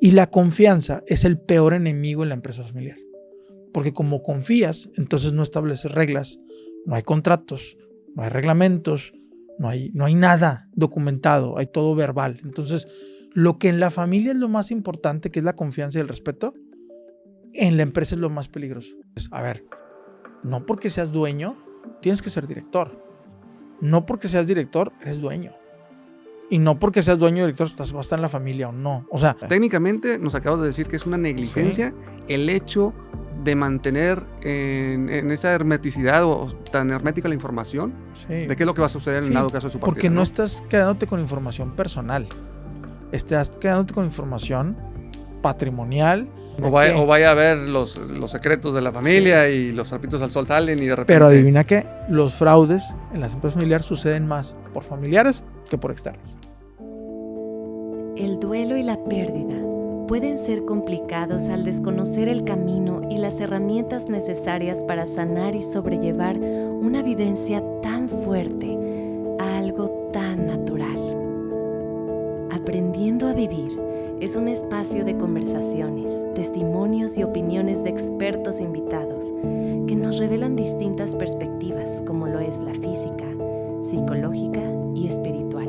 Y la confianza es el peor enemigo en la empresa familiar. Porque como confías, entonces no estableces reglas, no hay contratos, no hay reglamentos, no hay nada documentado, hay todo verbal. Entonces, lo que en la familia es lo más importante, que es la confianza y el respeto, en la empresa es lo más peligroso. A ver, no porque seas dueño, tienes que ser director. No porque seas director, eres dueño. Y no porque seas dueño o director, vas a estar en la familia o no. O sea, técnicamente nos acabas de decir que es una negligencia el hecho de mantener en esa hermeticidad o tan hermética la información de qué es lo que va a suceder en dado caso de su partida. Porque no estás quedándote con información personal. Estás quedándote con información patrimonial. O vaya a ver los secretos de la familia y los trapitos al sol salen y de repente... Pero adivina qué, los fraudes en las empresas familiares suceden más por familiares que por externos. El duelo y la pérdida pueden ser complicados al desconocer el camino y las herramientas necesarias para sanar y sobrellevar una vivencia tan fuerte a algo tan natural. Aprendiendo a Vivir es un espacio de conversaciones, testimonios y opiniones de expertos invitados que nos revelan distintas perspectivas, como lo es la física, psicológica y espiritual,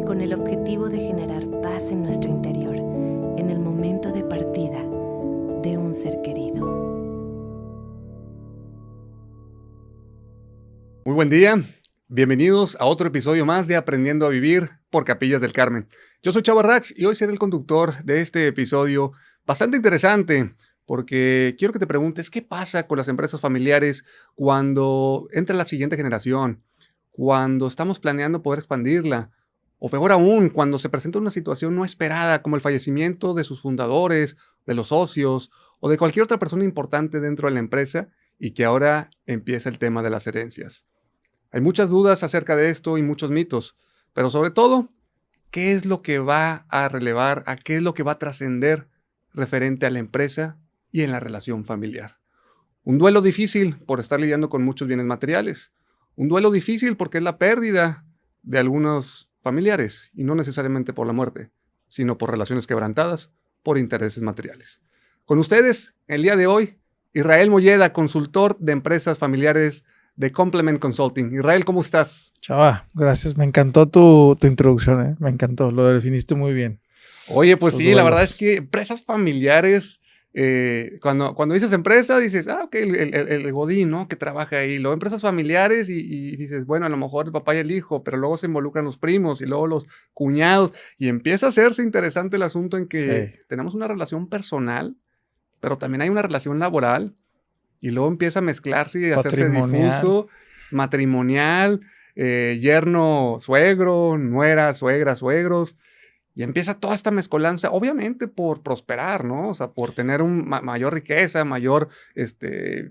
con el objetivo de generar paz en nuestro interior en el momento de partida de un ser querido. Muy buen día. Bienvenidos a otro episodio más de Aprendiendo a Vivir por Capillas del Carmen. Yo soy Chava Rax y hoy seré el conductor de este episodio bastante interesante porque quiero que te preguntes qué pasa con las empresas familiares cuando entra la siguiente generación, cuando estamos planeando poder expandirla, o peor aún, cuando se presenta una situación no esperada como el fallecimiento de sus fundadores, de los socios o de cualquier otra persona importante dentro de la empresa y que ahora empieza el tema de las herencias. Hay muchas dudas acerca de esto y muchos mitos, pero sobre todo, ¿qué es lo que va a relevar, a qué es lo que va a trascender referente a la empresa y en la relación familiar? Un duelo difícil por estar lidiando con muchos bienes materiales. Un duelo difícil porque es la pérdida de algunos familiares y no necesariamente por la muerte, sino por relaciones quebrantadas, por intereses materiales. Con ustedes, el día de hoy, Israel Molleda, consultor de empresas familiares de Complement Consulting. Israel, ¿cómo estás? Chava, gracias. Me encantó tu introducción, me encantó. Lo definiste muy bien. Oye, pues sí, la verdad es que empresas familiares, cuando dices empresa, dices, ok, el godín, ¿no? Que trabaja ahí. Luego empresas familiares y dices, bueno, a lo mejor el papá y el hijo, pero luego se involucran los primos y luego los cuñados. Y empieza a hacerse interesante el asunto en que tenemos una relación personal, pero también hay una relación laboral. Y luego empieza a mezclarse y a hacerse difuso, matrimonial, yerno, suegro, nuera, suegra, suegros. Y empieza toda esta mezcolanza, obviamente por prosperar, ¿no? O sea, por tener mayor riqueza, mayor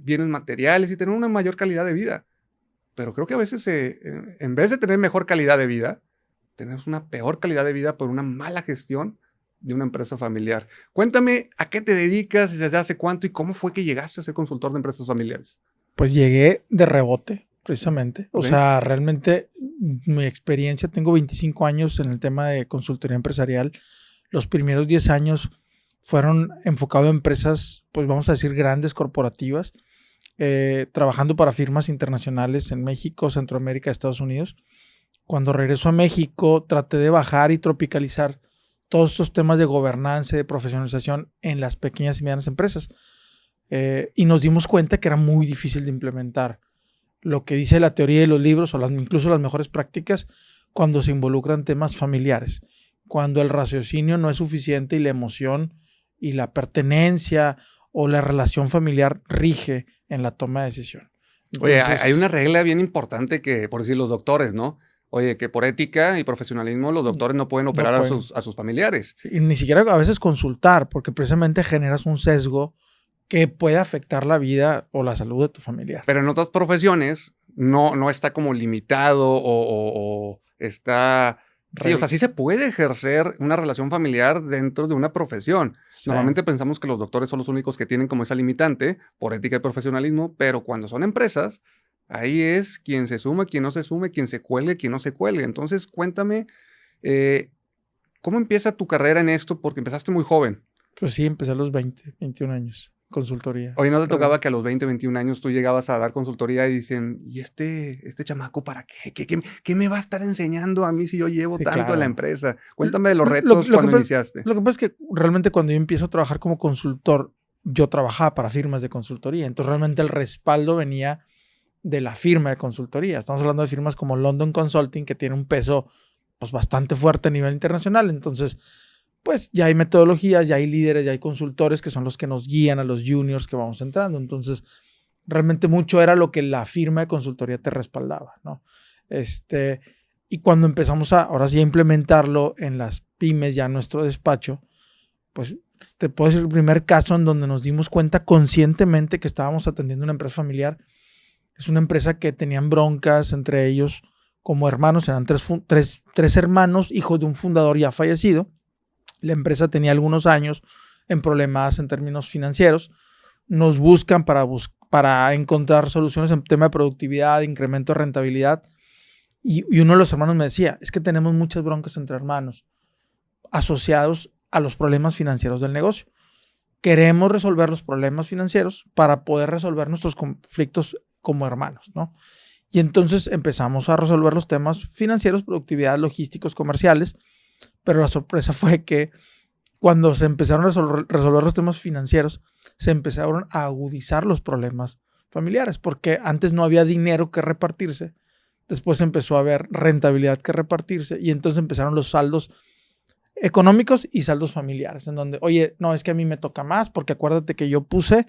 bienes materiales y tener una mayor calidad de vida. Pero creo que a veces, en vez de tener mejor calidad de vida, tenemos una peor calidad de vida por una mala gestión de una empresa familiar. Cuéntame, ¿a qué te dedicas, desde hace cuánto y cómo fue que llegaste a ser consultor de empresas familiares? Pues llegué de rebote, precisamente. O sea, realmente mi experiencia, tengo 25 años en el tema de consultoría empresarial. Los primeros 10 años fueron enfocados en empresas, pues vamos a decir, grandes corporativas, trabajando para firmas internacionales en México, Centroamérica, Estados Unidos. Cuando regreso a México, traté de bajar y tropicalizar todos estos temas de gobernanza, de profesionalización en las pequeñas y medianas empresas. Y nos dimos cuenta que era muy difícil de implementar lo que dice la teoría de los libros o incluso las mejores prácticas cuando se involucran temas familiares, cuando el raciocinio no es suficiente y la emoción y la pertenencia o la relación familiar rige en la toma de decisión. Entonces, oye, hay una regla bien importante que, por decir, los doctores, ¿no? Oye, que por ética y profesionalismo los doctores no pueden operar a sus familiares. Y ni siquiera a veces consultar, porque precisamente generas un sesgo que puede afectar la vida o la salud de tu familiar. Pero en otras profesiones no está como limitado o está... Sí, o sea, sí se puede ejercer una relación familiar dentro de una profesión. Sí. Normalmente pensamos que los doctores son los únicos que tienen como esa limitante por ética y profesionalismo, pero cuando son empresas, ahí es quien se suma, quien no se sume, quien se cuelgue, quien no se cuelgue. Entonces, cuéntame, ¿Cómo empieza tu carrera en esto? Porque empezaste muy joven. Pues sí, empecé a los 20, 21 años, consultoría. Oye, ¿no te tocaba que a los 20, 21 años tú llegabas a dar consultoría y dicen, ¿y este chamaco para qué? ¿Qué me va a estar enseñando a mí si yo llevo Sí, tanto en la claro. empresa? Cuéntame de los Lo retos que cuando pasa- iniciaste. Lo que pasa es que realmente cuando yo empiezo a trabajar como consultor, yo trabajaba para firmas de consultoría. Entonces realmente el respaldo venía de la firma de consultoría. Estamos hablando de firmas como London Consulting, que tiene un peso pues bastante fuerte a nivel internacional. Entonces, pues ya hay metodologías, ya hay líderes, ya hay consultores que son los que nos guían a los juniors que vamos entrando. Entonces, realmente mucho era lo que la firma de consultoría te respaldaba, ¿no? Y cuando empezamos ahora sí a implementarlo en las pymes, ya en nuestro despacho, pues te puedo decir el primer caso en donde nos dimos cuenta conscientemente que estábamos atendiendo una empresa familiar. Es una empresa que tenían broncas entre ellos como hermanos, eran tres hermanos, hijos de un fundador ya fallecido. La empresa tenía algunos años en problemas en términos financieros. Nos buscan para encontrar soluciones en tema de productividad, de incremento de rentabilidad. Y uno de los hermanos me decía, es que tenemos muchas broncas entre hermanos asociados a los problemas financieros del negocio. Queremos resolver los problemas financieros para poder resolver nuestros conflictos como hermanos, ¿no? Y entonces empezamos a resolver los temas financieros, productividad, logísticos, comerciales, pero la sorpresa fue que cuando se empezaron a resolver los temas financieros, se empezaron a agudizar los problemas familiares, porque antes no había dinero que repartirse, después empezó a haber rentabilidad que repartirse y entonces empezaron los saldos económicos y saldos familiares, en donde, oye, no, es que a mí me toca más porque acuérdate que yo puse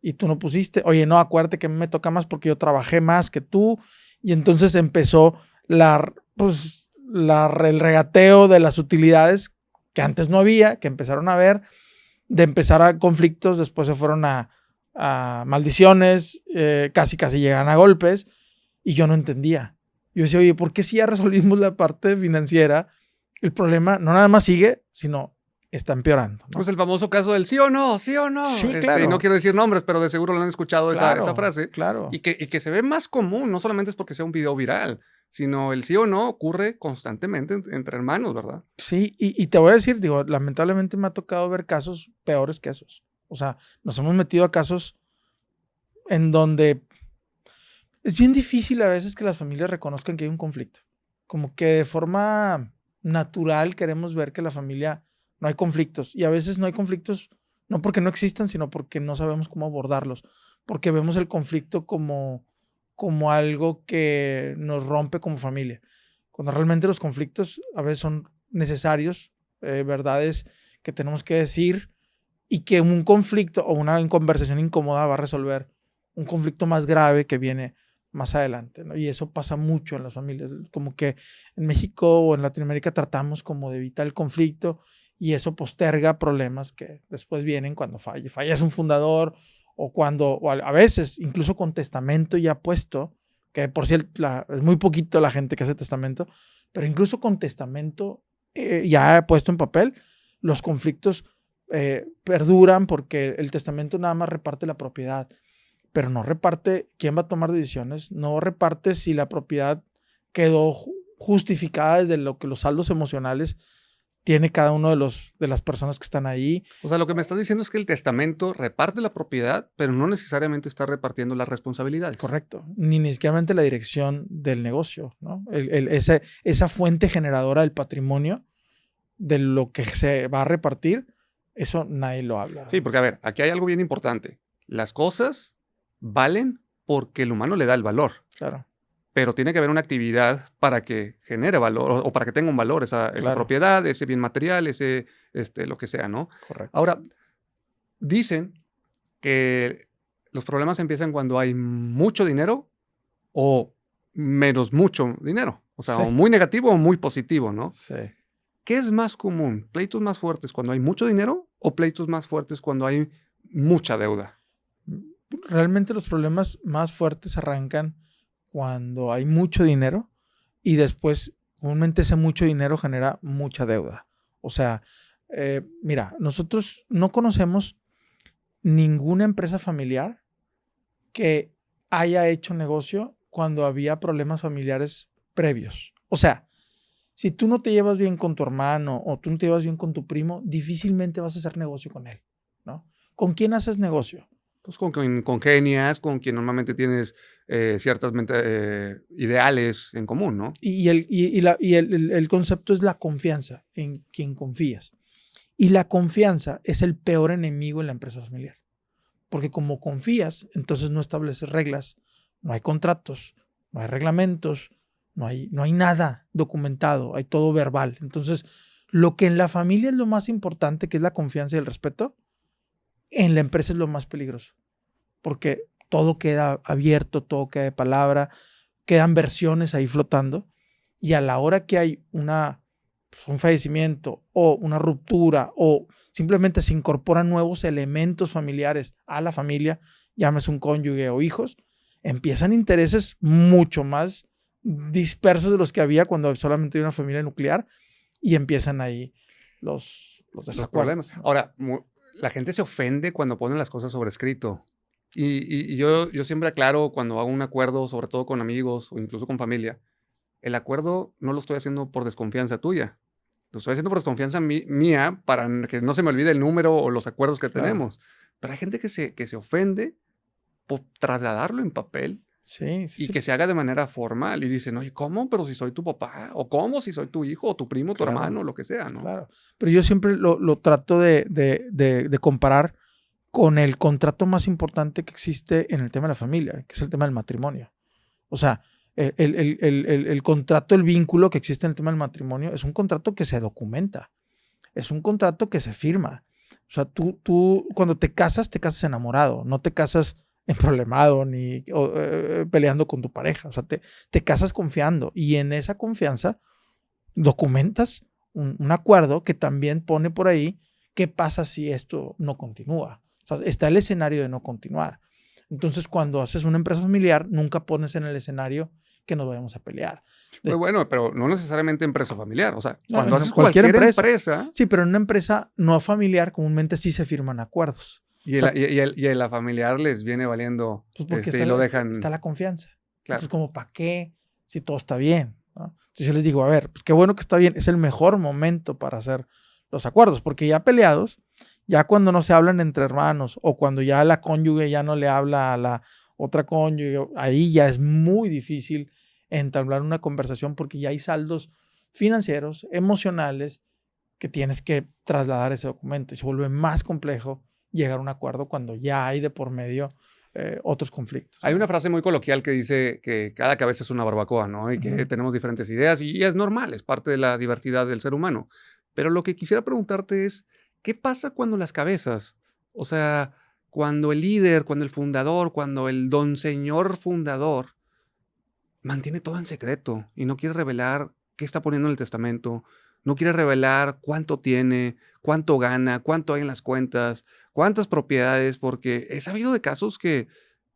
y tú no pusiste. Oye, no, acuérdate que a mí me toca más porque yo trabajé más que tú. Y entonces empezó el regateo de las utilidades que antes no había, que empezaron a haber, de empezar a conflictos, después se fueron a maldiciones, casi llegan a golpes, y yo no entendía. Yo decía, oye, ¿por qué si ya resolvimos la parte financiera, el problema no nada más sigue, sino está empeorando, ¿no? Pues el famoso caso del sí o no, sí o no. Sí, claro. Y no quiero decir nombres, pero de seguro lo han escuchado esa frase. Claro. Y que se ve más común, no solamente es porque sea un video viral, sino el sí o no ocurre constantemente entre hermanos, ¿verdad? Sí, y te voy a decir, digo, lamentablemente me ha tocado ver casos peores que esos. O sea, nos hemos metido a casos en donde es bien difícil a veces que las familias reconozcan que hay un conflicto. Como que de forma natural queremos ver que la familia no hay conflictos. Y a veces no hay conflictos no porque no existan, sino porque no sabemos cómo abordarlos. Porque vemos el conflicto como algo que nos rompe como familia. Cuando realmente los conflictos a veces son necesarios, verdades que tenemos que decir y que un conflicto o una conversación incómoda va a resolver un conflicto más grave que viene más adelante, ¿no? Y eso pasa mucho en las familias. Como que en México o en Latinoamérica tratamos como de evitar el conflicto y eso posterga problemas que después vienen cuando fallece un fundador o a veces incluso con testamento ya puesto, que por cierto es muy poquito la gente que hace testamento, pero incluso con testamento ya puesto en papel, los conflictos perduran porque el testamento nada más reparte la propiedad, pero no reparte quién va a tomar decisiones, no reparte si la propiedad quedó justificada desde lo que los saldos emocionales tiene cada uno de las personas que están ahí. O sea, lo que me estás diciendo es que el testamento reparte la propiedad, pero no necesariamente está repartiendo las responsabilidades. Correcto. Ni siquiera la dirección del negocio, ¿no? Esa fuente generadora del patrimonio, de lo que se va a repartir, eso nadie lo habla. Sí, porque a ver, aquí hay algo bien importante. Las cosas valen porque el humano le da el valor. Claro. Pero tiene que haber una actividad para que genere valor o para que tenga un valor esa propiedad, ese bien material, lo que sea, ¿no? Correcto. Ahora, dicen que los problemas empiezan cuando hay mucho dinero o menos mucho dinero. O sea, o muy negativo o muy positivo, ¿no? Sí. ¿Qué es más común? ¿Pleitos más fuertes cuando hay mucho dinero o pleitos más fuertes cuando hay mucha deuda? Realmente los problemas más fuertes arrancan cuando hay mucho dinero y después comúnmente ese mucho dinero genera mucha deuda. O sea, mira, nosotros no conocemos ninguna empresa familiar que haya hecho negocio cuando había problemas familiares previos. O sea, Si tú no te llevas bien con tu hermano o tú no te llevas bien con tu primo, difícilmente vas a hacer negocio con él, ¿no? ¿Con quién haces negocio? Pues con quien congenias, con quien normalmente tienes ciertas ideales en común, ¿no? El concepto es la confianza en quien confías. Y la confianza es el peor enemigo en la empresa familiar. Porque como confías, entonces no estableces reglas, no hay contratos, no hay reglamentos, no hay nada documentado, hay todo verbal. Entonces, lo que en la familia es lo más importante, que es la confianza y el respeto, en la empresa es lo más peligroso. Porque todo queda abierto, todo queda de palabra, quedan versiones ahí flotando. Y a la hora que hay un fallecimiento o una ruptura o simplemente se incorporan nuevos elementos familiares a la familia, llámese un cónyuge o hijos, empiezan intereses mucho más dispersos de los que había cuando solamente había una familia nuclear y empiezan ahí los desacuerdos. Ahora, la gente se ofende cuando ponen las cosas sobre escrito. Y yo siempre aclaro cuando hago un acuerdo, sobre todo con amigos o incluso con familia, el acuerdo no lo estoy haciendo por desconfianza tuya. Lo estoy haciendo por desconfianza mía para que no se me olvide el número o los acuerdos que tenemos. Pero hay gente que se ofende por trasladarlo en papel que se haga de manera formal y dicen, oye, ¿cómo? Pero si soy tu papá, o ¿cómo? Si soy tu hijo, o tu primo, tu hermano, lo que sea, ¿no? Claro, pero yo siempre lo trato de comparar con el contrato más importante que existe en el tema de la familia, que es el tema del matrimonio. O sea, el contrato, el vínculo que existe en el tema del matrimonio es un contrato que se documenta, es un contrato que se firma. O sea, tú cuando te casas enamorado, no te casas emproblemado ni peleando con tu pareja. O sea, te casas confiando y en esa confianza documentas un acuerdo que también pone por ahí qué pasa si esto no continúa. O sea, está el escenario de no continuar. Entonces, cuando haces una empresa familiar, nunca pones en el escenario que nos vayamos a pelear. Pues bueno, pero no necesariamente empresa familiar. O sea, No, cuando haces cualquier empresa... Sí, pero en una empresa no familiar comúnmente sí se firman acuerdos. Y a la familiar les viene valiendo pues porque y lo dejan... Está la confianza. Claro. Entonces, como, ¿para qué? Si todo está bien, ¿no? Entonces yo les digo, a ver, pues qué bueno que está bien. Es el mejor momento para hacer los acuerdos. Porque ya peleados, ya cuando no se hablan entre hermanos o cuando ya la cónyuge ya no le habla a la otra cónyuge, ahí ya es muy difícil entablar una conversación porque ya hay saldos financieros, emocionales, que tienes que trasladar ese documento y se vuelve más complejo llegar a un acuerdo cuando ya hay de por medio otros conflictos. Hay una frase muy coloquial que dice que cada cabeza es una barbacoa, ¿no? Y que tenemos diferentes ideas y es normal, es parte de la diversidad del ser humano. Pero lo que quisiera preguntarte es, ¿qué pasa cuando las cabezas, o sea, cuando el líder, cuando el fundador, cuando el don señor fundador mantiene todo en secreto y no quiere revelar qué está poniendo en el testamento, no quiere revelar cuánto tiene, cuánto gana, cuánto hay en las cuentas, cuántas propiedades, porque he sabido de casos que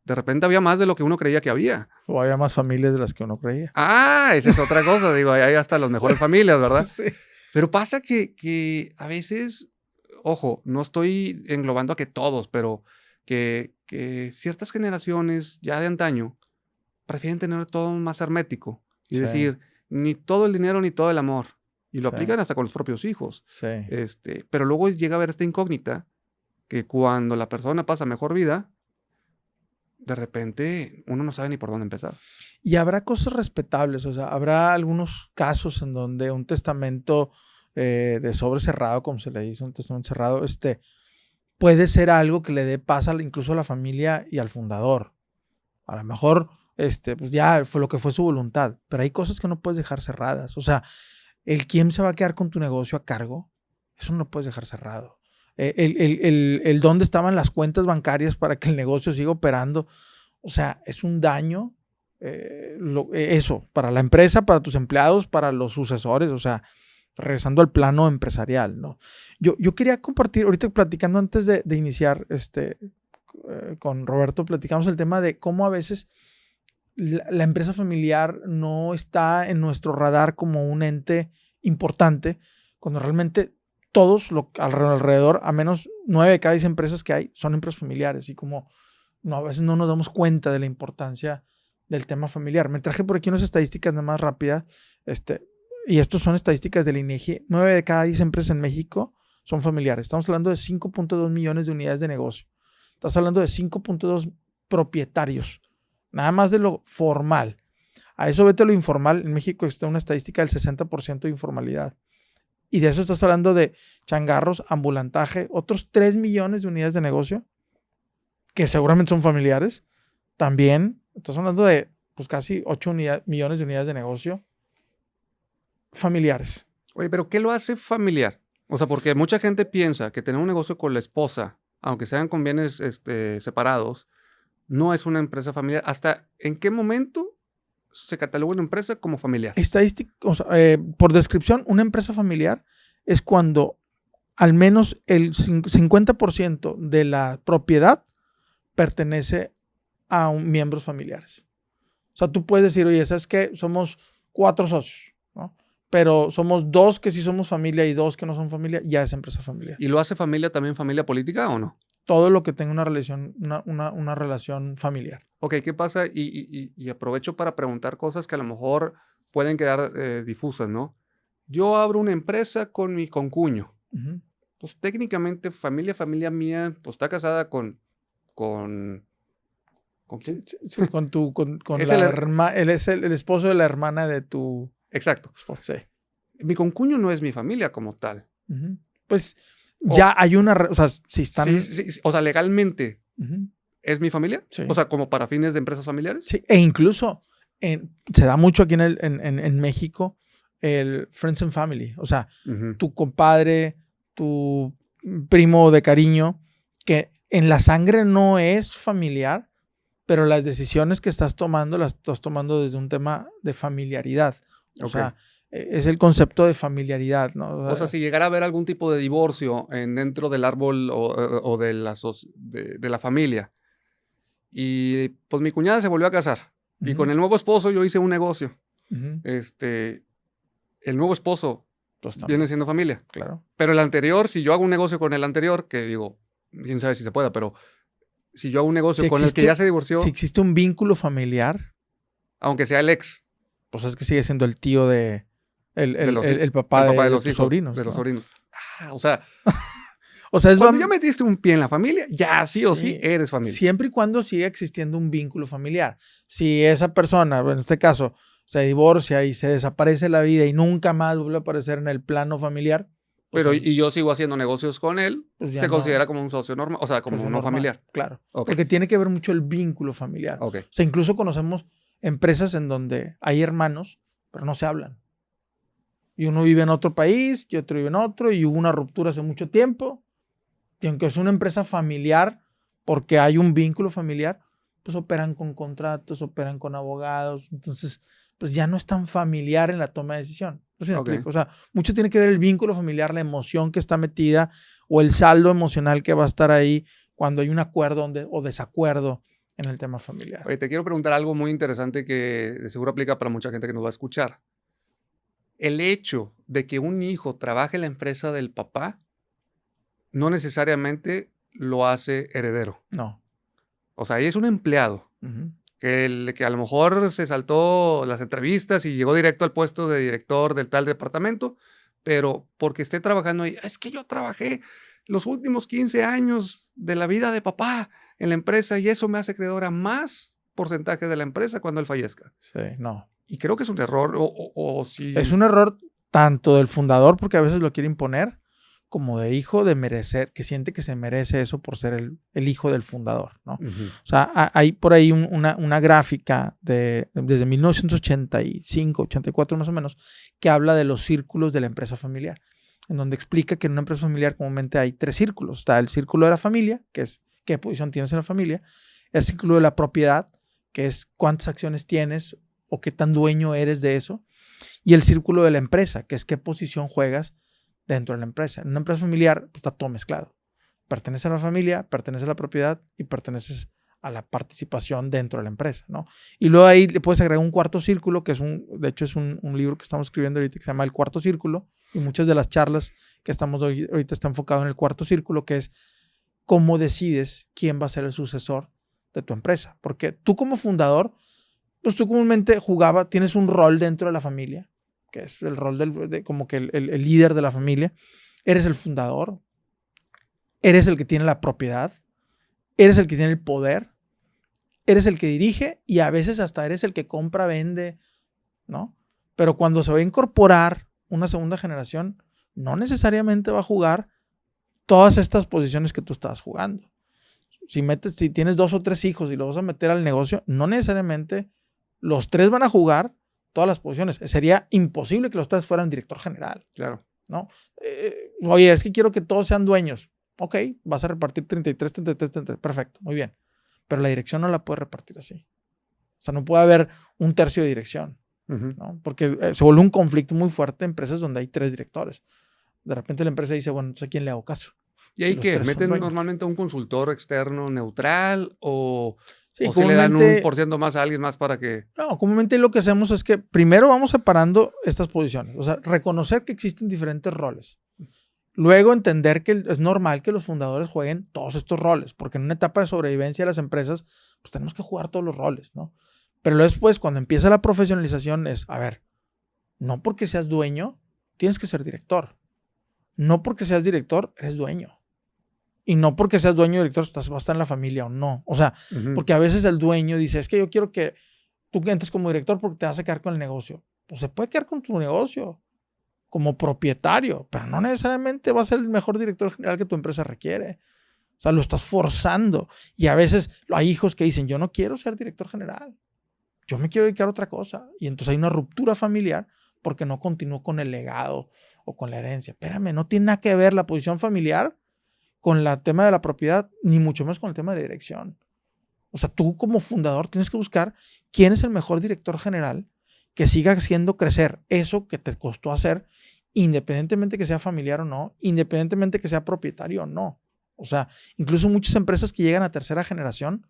de repente había más de lo que uno creía que había. O había más familias de las que uno creía. Ah, esa es otra cosa, digo, hay hasta las mejores familias, ¿verdad? Sí. Pero pasa que a veces, ojo, no estoy englobando a que todos, pero que ciertas generaciones ya de antaño prefieren tener todo más hermético y decir, ni todo el dinero ni todo el amor. Y lo aplican hasta con los propios hijos. Sí. Pero luego llega a haber esta incógnita que cuando la persona pasa mejor vida, de repente uno no sabe ni por dónde empezar. Y habrá cosas respetables, o sea, habrá algunos casos en donde un testamento de sobre cerrado, como se le dice, un testamento cerrado, puede ser algo que le dé paz incluso a la familia y al fundador. A lo mejor, pues ya fue lo que fue su voluntad, pero hay cosas que no puedes dejar cerradas. O sea, quién se va a quedar con tu negocio a cargo, eso no lo puedes dejar cerrado. El dónde estaban las cuentas bancarias para que el negocio siga operando, o sea, es un daño, eso, para la empresa, para tus empleados, para los sucesores, o sea, regresando al plano empresarial, ¿no? Yo quería compartir, ahorita platicando antes de iniciar, con Roberto, platicamos el tema de cómo a veces la empresa familiar no está en nuestro radar como un ente importante, cuando realmente todos alrededor, a menos 9 de cada 10 empresas que hay, son empresas familiares y como a veces no nos damos cuenta de la importancia del tema familiar. Me traje por aquí unas estadísticas nada más rápidas. y estos son estadísticas del INEGI, 9 de cada 10 empresas en México son familiares. Estamos hablando de 5.2 millones de unidades de negocio. Estás hablando de 5.2 propietarios, nada más de lo formal. A eso vete lo informal. En México está una estadística del 60% de informalidad. Y de eso estás hablando de changarros, ambulantaje, otros 3 millones de unidades de negocio, que seguramente son familiares. También estás hablando de pues, casi 8 millones de unidades de negocio familiares. Oye, pero ¿qué lo hace familiar? O sea, porque mucha gente piensa que tener un negocio con la esposa, aunque sean con bienes separados, no es una empresa familiar. ¿Hasta en qué momento se cataloga una empresa como familiar? Por descripción, una empresa familiar es cuando al menos el 50% de la propiedad pertenece a miembros familiares. O sea, tú puedes decir, oye, ¿sabes qué? Somos 4 socios, ¿no? Pero somos 2 que sí somos familia y 2 que no son familia, ya es empresa familiar. ¿Y lo hace familia también familia política o no? Todo lo que tenga una relación familiar. Ok, ¿qué pasa? Y aprovecho para preguntar cosas que a lo mejor pueden quedar difusas, ¿no? Yo abro una empresa con mi concuño. Uh-huh. Pues técnicamente familia mía, pues está casada ¿con quién? Sí, con Es él es el esposo de la hermana de tu Exacto. esposa. Sí. Mi concuño no es mi familia como tal. Uh-huh. Pues ya hay una... O sea, si están... Sí. O sea, legalmente, uh-huh. ¿es mi familia? Sí. O sea, como para fines de empresas familiares. Sí, e incluso se da mucho aquí en México el Friends and Family. O sea, uh-huh. Tu compadre, tu primo de cariño, que en la sangre no es familiar, pero las decisiones que estás tomando las estás tomando desde un tema de familiaridad. O sea, es el concepto de familiaridad, ¿no? O sea, si llegara a haber algún tipo de divorcio dentro del árbol o de la familia, y pues mi cuñada se volvió a casar, uh-huh. y con el nuevo esposo yo hice un negocio. Uh-huh. El nuevo esposo viene siendo familia. Claro. Pero el anterior, si yo hago un negocio con el anterior, que digo, quién sabe si se pueda, pero si yo hago un negocio con el que ya se divorció. Si existe un vínculo familiar. Aunque sea el ex. Pues es que sigue siendo el tío de... El papá de los hijos, sobrinos. De los ¿no? sobrinos. O sea... cuando ya metiste un pie en la familia, ya sí o sí eres familia. Siempre y cuando siga existiendo un vínculo familiar. Si esa persona, en este caso, se divorcia y se desaparece la vida y nunca más vuelve a aparecer en el plano familiar. Pues pero y yo sigo haciendo negocios con él, pues se considera como un socio normal, o sea, como no familiar. Claro, porque tiene que ver mucho el vínculo familiar. O sea, incluso conocemos empresas en donde hay hermanos, pero no se hablan. Y uno vive en otro país, y otro vive en otro, y hubo una ruptura hace mucho tiempo. Y aunque es una empresa familiar, porque hay un vínculo familiar, pues operan con contratos, operan con abogados. Entonces, pues ya no es tan familiar en la toma de decisión. ¿No sé si me explico? O sea, mucho tiene que ver el vínculo familiar, la emoción que está metida o el saldo emocional que va a estar ahí cuando hay un acuerdo o desacuerdo en el tema familiar. Oye, te quiero preguntar algo muy interesante que de seguro aplica para mucha gente que nos va a escuchar. El hecho de que un hijo trabaje en la empresa del papá no necesariamente lo hace heredero. No. O sea, ahí es un empleado. Uh-huh. Que a lo mejor se saltó las entrevistas y llegó directo al puesto de director del tal departamento, pero porque esté trabajando ahí, es que yo trabajé los últimos 15 años de la vida de papá en la empresa y eso me hace acreedor a más porcentaje de la empresa cuando él fallezca. Sí, no. Y creo que es un error. O si... Es un error tanto del fundador, porque a veces lo quiere imponer, como de hijo de merecer, que siente que se merece eso por ser el hijo del fundador, ¿no? Uh-huh. O sea, hay por ahí una gráfica desde 1985, 84 más o menos, que habla de los círculos de la empresa familiar, en donde explica que en una empresa familiar comúnmente hay 3 círculos. Está el círculo de la familia, que es qué posición tienes en la familia, el círculo de la propiedad, que es cuántas acciones tienes o qué tan dueño eres de eso, y el círculo de la empresa, que es qué posición juegas dentro de la empresa. En una empresa familiar pues, está todo mezclado. Pertenece a la familia, pertenece a la propiedad y perteneces a la participación dentro de la empresa, ¿no? Y luego ahí le puedes agregar un cuarto círculo, que de hecho es un libro que estamos escribiendo ahorita que se llama El Cuarto Círculo, y muchas de las charlas que estamos ahorita están enfocadas en el cuarto círculo, que es cómo decides quién va a ser el sucesor de tu empresa. Porque tú como fundador, pues tú comúnmente tienes un rol dentro de la familia, que es el rol como que el líder de la familia. Eres el fundador, eres el que tiene la propiedad, eres el que tiene el poder, eres el que dirige y a veces hasta eres el que compra, vende, ¿no? Pero cuando se va a incorporar una segunda generación, no necesariamente va a jugar todas estas posiciones que tú estabas jugando. Si tienes 2 o 3 hijos y los vas a meter al negocio, no necesariamente los 3 van a jugar todas las posiciones. Sería imposible que los 3 fueran director general. Claro. ¿No? Oye, es que quiero que todos sean dueños. Ok, vas a repartir 33, perfecto, muy bien. Pero la dirección no la puedes repartir así. O sea, no puede haber un tercio de dirección, ¿no? Porque se vuelve un conflicto muy fuerte en empresas donde hay 3 directores. De repente la empresa dice, bueno, entonces ¿a quién le hago caso? ¿Y ahí qué? ¿Meten normalmente a un consultor externo neutral o si le dan un % más a alguien más para que...? No, comúnmente lo que hacemos es que primero vamos separando estas posiciones. O sea, reconocer que existen diferentes roles. Luego entender que es normal que los fundadores jueguen todos estos roles, porque en una etapa de sobrevivencia de las empresas, pues tenemos que jugar todos los roles, ¿no? Pero luego después, cuando empieza la profesionalización, es, a ver, no porque seas dueño, tienes que ser director. No porque seas director, eres dueño. Y no porque seas dueño o director, vas a estar en la familia o no. O sea, porque a veces el dueño dice, es que yo quiero que tú entres como director porque te vas a quedar con el negocio. Pues se puede quedar con tu negocio como propietario, pero no necesariamente va a ser el mejor director general que tu empresa requiere. O sea, lo estás forzando. Y a veces hay hijos que dicen, yo no quiero ser director general. Yo me quiero dedicar a otra cosa. Y entonces hay una ruptura familiar porque no continúo con el legado o con la herencia. Espérame, no tiene nada que ver la posición familiar con el tema de la propiedad, ni mucho menos con el tema de dirección. O sea, tú como fundador tienes que buscar quién es el mejor director general que siga haciendo crecer eso que te costó hacer, independientemente que sea familiar o no, independientemente que sea propietario o no. O sea, incluso muchas empresas que llegan a tercera generación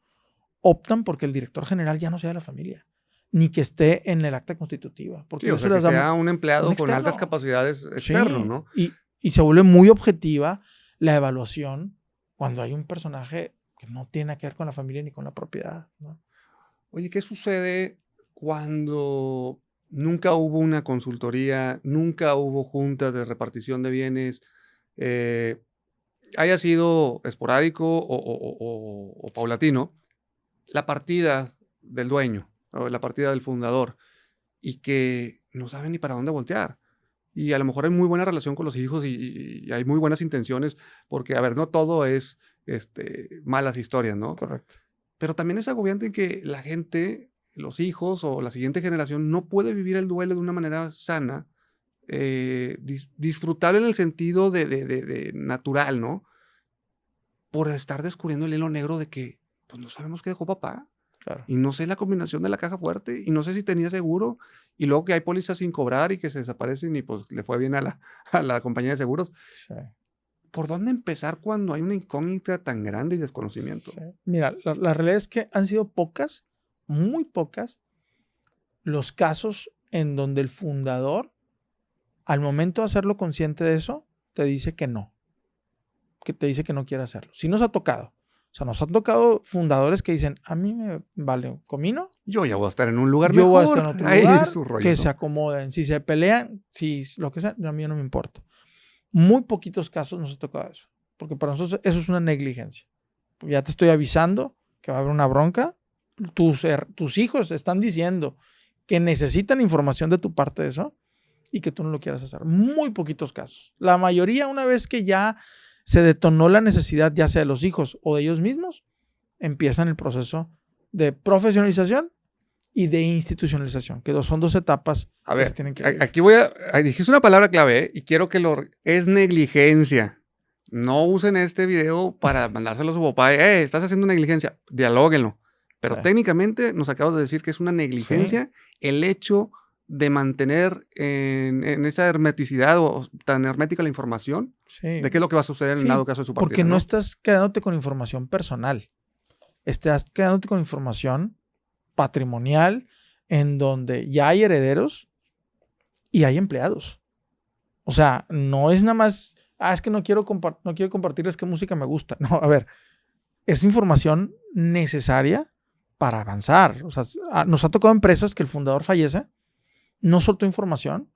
optan porque el director general ya no sea de la familia, ni que esté en el acta constitutiva. Porque sí, o sea, que sea un empleado con altas capacidades externo, sí, ¿no? Y se vuelve muy objetiva la evaluación cuando hay un personaje que no tiene nada que ver con la familia ni con la propiedad, ¿no? Oye, ¿qué sucede cuando nunca hubo una consultoría, nunca hubo juntas de repartición de bienes, haya sido esporádico o paulatino, la partida del dueño o la partida del fundador y que no saben ni para dónde voltear? Y a lo mejor hay muy buena relación con los hijos y hay muy buenas intenciones, porque, a ver, no todo es malas historias, ¿no? Correcto. Pero también es agobiante en que la gente, los hijos o la siguiente generación no puede vivir el duelo de una manera sana, disfrutable en el sentido de natural, ¿no? Por estar descubriendo el hilo negro de que, pues no sabemos qué dejó papá. Claro. Y no sé la combinación de la caja fuerte, y no sé si tenía seguro, y luego que hay pólizas sin cobrar y que se desaparecen y pues le fue bien a la compañía de seguros. Sí. ¿Por dónde empezar cuando hay una incógnita tan grande y desconocimiento? Sí. Mira, la realidad es que han sido pocas, muy pocas, los casos en donde el fundador, al momento de hacerlo consciente de eso, te dice que no, que te dice que no quiere hacerlo. Sí nos ha tocado. O sea, nos han tocado fundadores que dicen, a mí me vale comino. Yo ya voy a estar en un lugar yo mejor. Yo voy a estar en otro lugar, su rollo, que se acomoden. Si se pelean, si lo que sea, a mí no me importa. Muy poquitos casos nos ha tocado eso. Porque para nosotros eso es una negligencia. Ya te estoy avisando que va a haber una bronca. Tus hijos están diciendo que necesitan información de tu parte de eso y que tú no lo quieras hacer. Muy poquitos casos. La mayoría, una vez que ya se detonó la necesidad, ya sea de los hijos o de ellos mismos, empiezan el proceso de profesionalización y de institucionalización, que son 2 etapas. A ver, que se tienen que aquí dijiste una palabra clave, y quiero que es negligencia. No usen este video para mandárselo a su papá. Estás haciendo negligencia. Dialóguenlo. Pero sí, técnicamente nos acabas de decir que es una negligencia, sí, el hecho de mantener en esa hermeticidad o tan hermética la información, sí, de qué es lo que va a suceder en dado caso de su partida. Porque no estás quedándote con información personal. Estás quedándote con información patrimonial en donde ya hay herederos y hay empleados. O sea, no es nada más, es que no quiero compartirles qué música me gusta. No, a ver, es información necesaria para avanzar. O sea, nos ha tocado empresas que el fundador fallece, no soltó información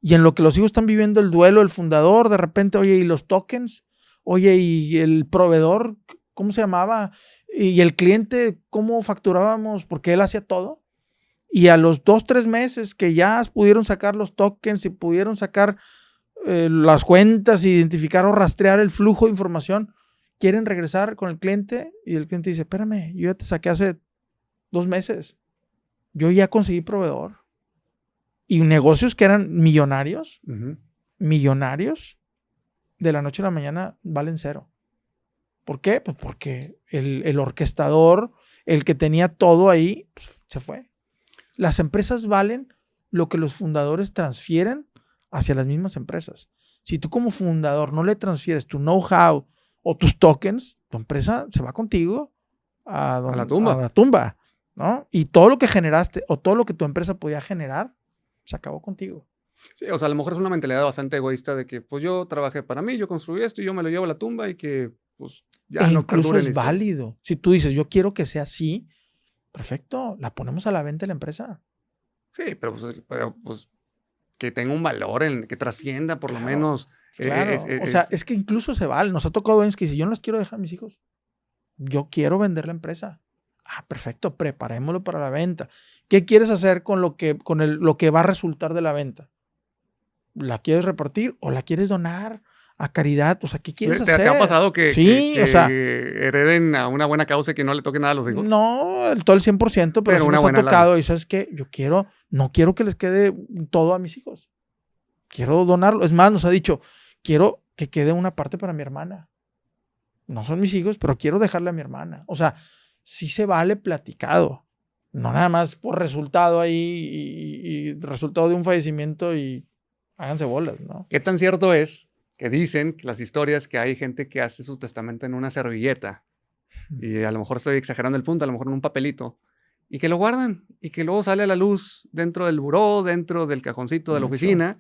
Y en lo que los hijos están viviendo el duelo, el fundador, de repente, oye, ¿y los tokens? Oye, ¿y el proveedor? ¿Cómo se llamaba? ¿Y el cliente? ¿Cómo facturábamos? Porque él hacía todo. Y a los 2-3 meses que ya pudieron sacar los tokens y pudieron sacar las cuentas, identificar o rastrear el flujo de información, quieren regresar con el cliente y el cliente dice, espérame, yo ya te saqué hace 2 meses. Yo ya conseguí proveedor. Y negocios que eran millonarios, millonarios, de la noche a la mañana valen cero. ¿Por qué? Pues porque el orquestador, el que tenía todo ahí, pues, se fue. Las empresas valen lo que los fundadores transfieren hacia las mismas empresas. Si tú como fundador no le transfieres tu know-how o tus tokens, tu empresa se va contigo a la tumba, ¿no? Y todo lo que generaste o todo lo que tu empresa podía generar, se acabó contigo. Sí, o sea, a lo mejor es una mentalidad bastante egoísta de que, pues, yo trabajé para mí, yo construí esto y yo me lo llevo a la tumba y que, pues, ya no incluso es válido. Si tú dices, yo quiero que sea así, perfecto, la ponemos a la venta en la empresa. Sí, pero pues que tenga un valor, que trascienda por lo menos. Claro, o sea, es que incluso se vale. Nos ha tocado dueños que dicen, yo no las quiero dejar a mis hijos. Yo quiero vender la empresa. Ah, perfecto, preparémoslo para la venta. ¿Qué quieres hacer con lo que va a resultar de la venta? ¿La quieres repartir o la quieres donar a caridad? O sea, ¿qué quieres hacer? ¿Te ha pasado que o sea, hereden a una buena causa y que no le toque nada a los hijos? No, todo el 100%, pero sí nos ha tocado. Y ¿sabes qué? No quiero que les quede todo a mis hijos. Quiero donarlo. Es más, nos ha dicho, quiero que quede una parte para mi hermana. No son mis hijos, pero quiero dejarle a mi hermana. O sea, sí se vale platicado. No nada más por resultado ahí y resultado de un fallecimiento y háganse bolas, ¿no? ¿Qué tan cierto es que dicen las historias que hay gente que hace su testamento en una servilleta? Y a lo mejor estoy exagerando el punto, a lo mejor en un papelito. Y que lo guardan y que luego sale a la luz dentro del buró, dentro del cajoncito de la oficina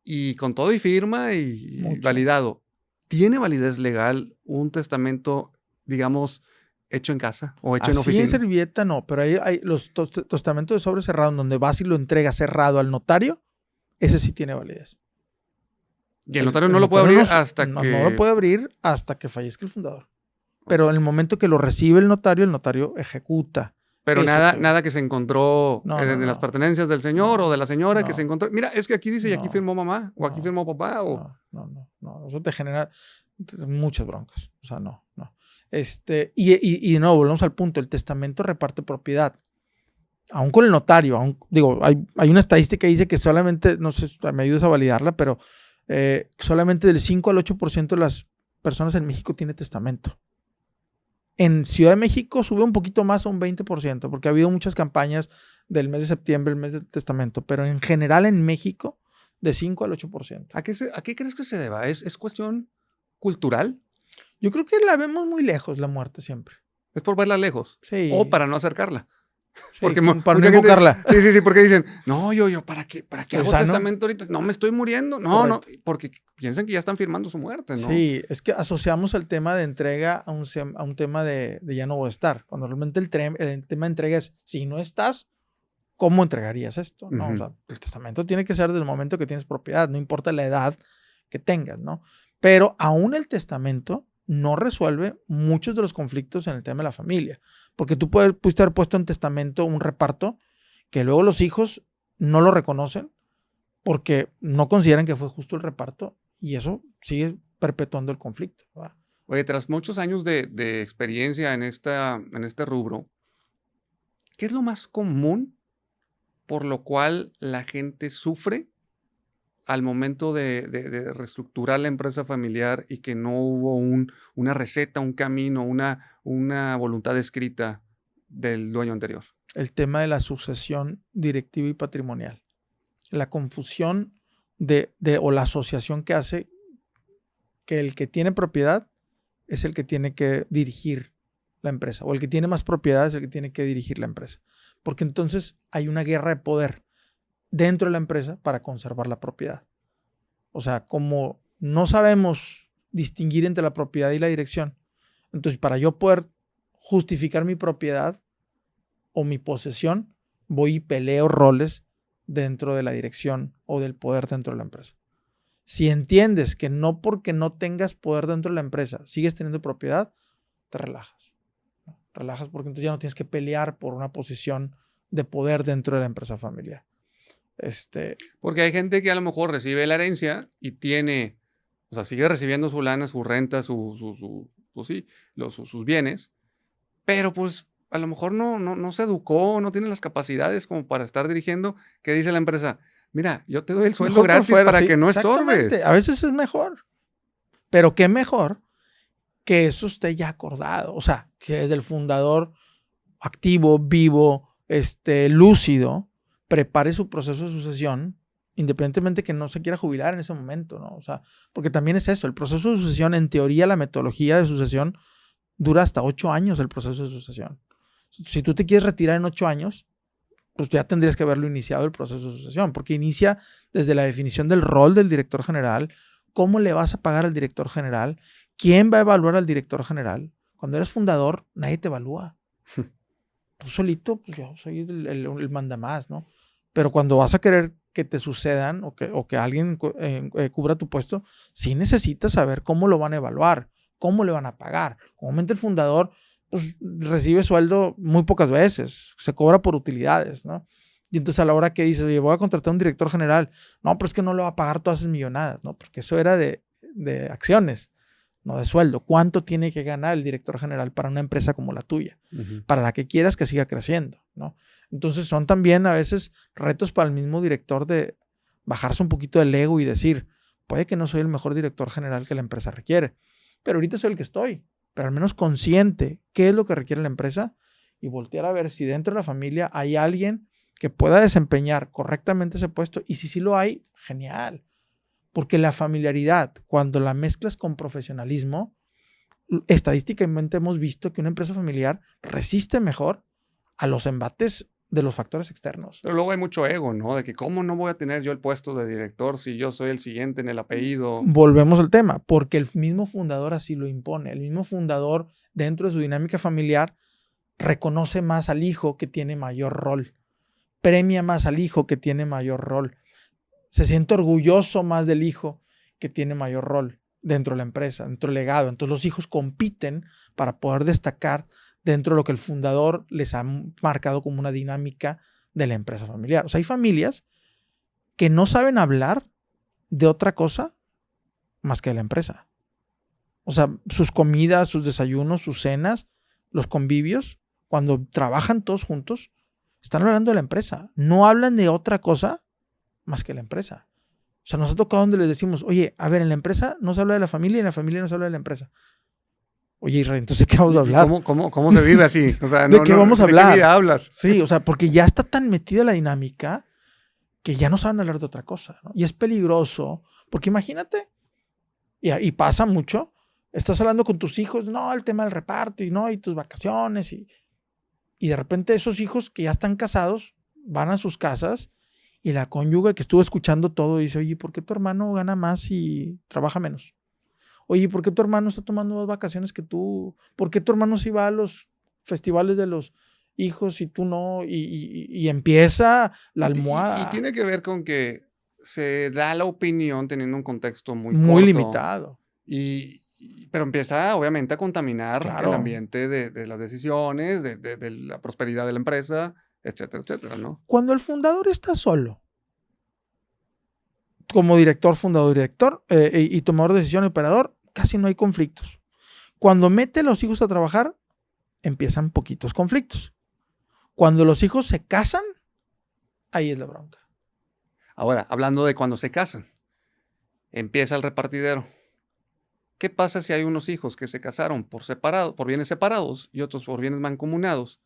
y con todo y firma y validado. ¿Tiene validez legal un testamento, digamos, hecho en casa o hecho en oficina? Así en servilleta no, pero hay los testamentos de sobre cerrado donde vas y lo entregas cerrado al notario, ese sí tiene validez. Y el notario no lo puede abrir hasta que... No lo puede abrir hasta que fallezca el fundador. Pero en el momento que lo recibe el notario ejecuta. Pero nada que se encontró en las pertenencias del señor o de la señora que se encontró. Mira, es que aquí dice y aquí firmó mamá o aquí firmó papá. No. Eso te genera muchas broncas. O sea, no. Y de nuevo, volvemos al punto. El testamento reparte propiedad. Aún con el notario. Hay una estadística que dice que solamente, no sé, me ayudas a validarla, pero solamente del 5 al 8% de las personas en México tiene testamento. En Ciudad de México sube un poquito más a un 20%, porque ha habido muchas campañas del mes de septiembre, el mes del testamento, pero en general en México, de 5 al 8%. ¿A qué crees que se deba? ¿Es cuestión cultural? Yo creo que la vemos muy lejos, la muerte siempre. ¿Es por verla lejos? Sí. ¿O para no acercarla? Sí, porque para no invocarla. Sí, porque dicen, no, yo, ¿para qué hago testamento ahorita? No me estoy muriendo. No, porque piensan que ya están firmando su muerte, ¿no? Sí, es que asociamos el tema de entrega a un tema de ya no voy a estar. Cuando realmente el tema de entrega es, si no estás, ¿cómo entregarías esto? ¿No? O sea, el testamento tiene que ser desde el momento que tienes propiedad, no importa la edad que tengas, ¿no? Pero aún el testamento no resuelve muchos de los conflictos en el tema de la familia. Porque tú pudiste haber puesto en testamento un reparto que luego los hijos no lo reconocen porque no consideran que fue justo el reparto y eso sigue perpetuando el conflicto, ¿verdad? Oye, tras muchos años de experiencia en este rubro, ¿qué es lo más común por lo cual la gente sufre al momento de reestructurar la empresa familiar y que no hubo una receta, un camino, una voluntad escrita del dueño anterior? El tema de la sucesión directiva y patrimonial. La confusión o la asociación que hace que el que tiene propiedad es el que tiene que dirigir la empresa, o el que tiene más propiedad es el que tiene que dirigir la empresa. Porque entonces hay una guerra de poder dentro de la empresa para conservar la propiedad. O sea, como no sabemos distinguir entre la propiedad y la dirección, entonces para yo poder justificar mi propiedad o mi posesión, voy y peleo roles dentro de la dirección o del poder dentro de la empresa. Si entiendes que no porque no tengas poder dentro de la empresa sigues teniendo propiedad, te relajas. Relajas porque entonces ya no tienes que pelear por una posición de poder dentro de la empresa familiar. Porque hay gente que a lo mejor recibe la herencia y tiene, o sea, sigue recibiendo su lana, su renta, sus bienes, pero pues a lo mejor no se educó, no tiene las capacidades como para estar dirigiendo, que dice la empresa, mira, yo te doy el sueldo Mejor por gratis fuera, para sí, que no exactamente. estorbes. A veces es mejor. Pero qué mejor que eso esté ya acordado. O sea, que desde el fundador activo, vivo, lúcido, prepare su proceso de sucesión, independientemente que no se quiera jubilar en ese momento, ¿no? O sea, porque también es eso, el proceso de sucesión, en teoría, la metodología de sucesión dura hasta 8 años el proceso de sucesión. Si tú te quieres retirar en 8 años, pues ya tendrías que haberlo iniciado el proceso de sucesión, porque inicia desde la definición del rol del director general, cómo le vas a pagar al director general, quién va a evaluar al director general. Cuando eres fundador, nadie te evalúa. Tú solito, pues yo soy el mandamás, ¿no? Pero cuando vas a querer que te sucedan o que alguien cubra tu puesto, sí necesitas saber cómo lo van a evaluar, cómo le van a pagar. Comúnmente el fundador pues, recibe sueldo muy pocas veces, se cobra por utilidades, ¿no? Y entonces a la hora que dices, oye, voy a contratar a un director general, no, pero es que no le va a pagar todas esas millonadas, ¿no? Porque eso era de acciones, no de sueldo. ¿Cuánto tiene que ganar el director general para una empresa como la tuya? Para la que quieras que siga creciendo, ¿no? Entonces son también a veces retos para el mismo director de bajarse un poquito del ego y decir, puede que no soy el mejor director general que la empresa requiere, pero ahorita soy el que estoy, pero al menos consciente qué es lo que requiere la empresa y voltear a ver si dentro de la familia hay alguien que pueda desempeñar correctamente ese puesto y si sí lo hay, genial. Porque la familiaridad, cuando la mezclas con profesionalismo, estadísticamente hemos visto que una empresa familiar resiste mejor a los embates de los factores externos. Pero luego hay mucho ego, ¿no? De que cómo no voy a tener yo el puesto de director si yo soy el siguiente en el apellido. Volvemos al tema, porque el mismo fundador así lo impone. El mismo fundador, dentro de su dinámica familiar, reconoce más al hijo que tiene mayor rol. Premia más al hijo que tiene mayor rol. Se siente orgulloso más del hijo que tiene mayor rol dentro de la empresa, dentro del legado. Entonces los hijos compiten para poder destacar dentro de lo que el fundador les ha marcado como una dinámica de la empresa familiar. O sea, hay familias que no saben hablar de otra cosa más que de la empresa. O sea, sus comidas, sus desayunos, sus cenas, los convivios, cuando trabajan todos juntos, están hablando de la empresa. No hablan de otra cosa más que la empresa. O sea, nos ha tocado donde les decimos, oye, a ver, en la empresa no se habla de la familia y en la familia no se habla de la empresa. Oye, Israel, entonces, ¿de qué vamos a hablar? ¿Cómo se vive así? O sea, ¿De qué vamos a hablar? ¿De qué vida hablas? Sí, o sea, porque ya está tan metida la dinámica que ya no saben hablar de otra cosa, ¿no? Y es peligroso, porque imagínate, y pasa mucho, estás hablando con tus hijos, no, el tema del reparto, y tus vacaciones, y de repente esos hijos que ya están casados van a sus casas y la cónyuge que estuvo escuchando todo dice, oye, ¿por qué tu hermano gana más y trabaja menos? Oye, ¿por qué tu hermano está tomando más vacaciones que tú? ¿Por qué tu hermano sí va a los festivales de los hijos y tú no? Y empieza la almohada. Y tiene que ver con que se da la opinión teniendo un contexto muy corto, limitado. Pero empieza obviamente a contaminar el ambiente de las decisiones, de la prosperidad de la empresa, etcétera, etcétera, ¿no? Cuando el fundador está solo, como director, fundador, director y tomador de decisión y operador, casi no hay conflictos. Cuando mete a los hijos a trabajar, empiezan poquitos conflictos. Cuando los hijos se casan, ahí es la bronca. Ahora, hablando de cuando se casan, empieza el repartidero. ¿Qué pasa si hay unos hijos que se casaron por bienes separados y otros por bienes mancomunados?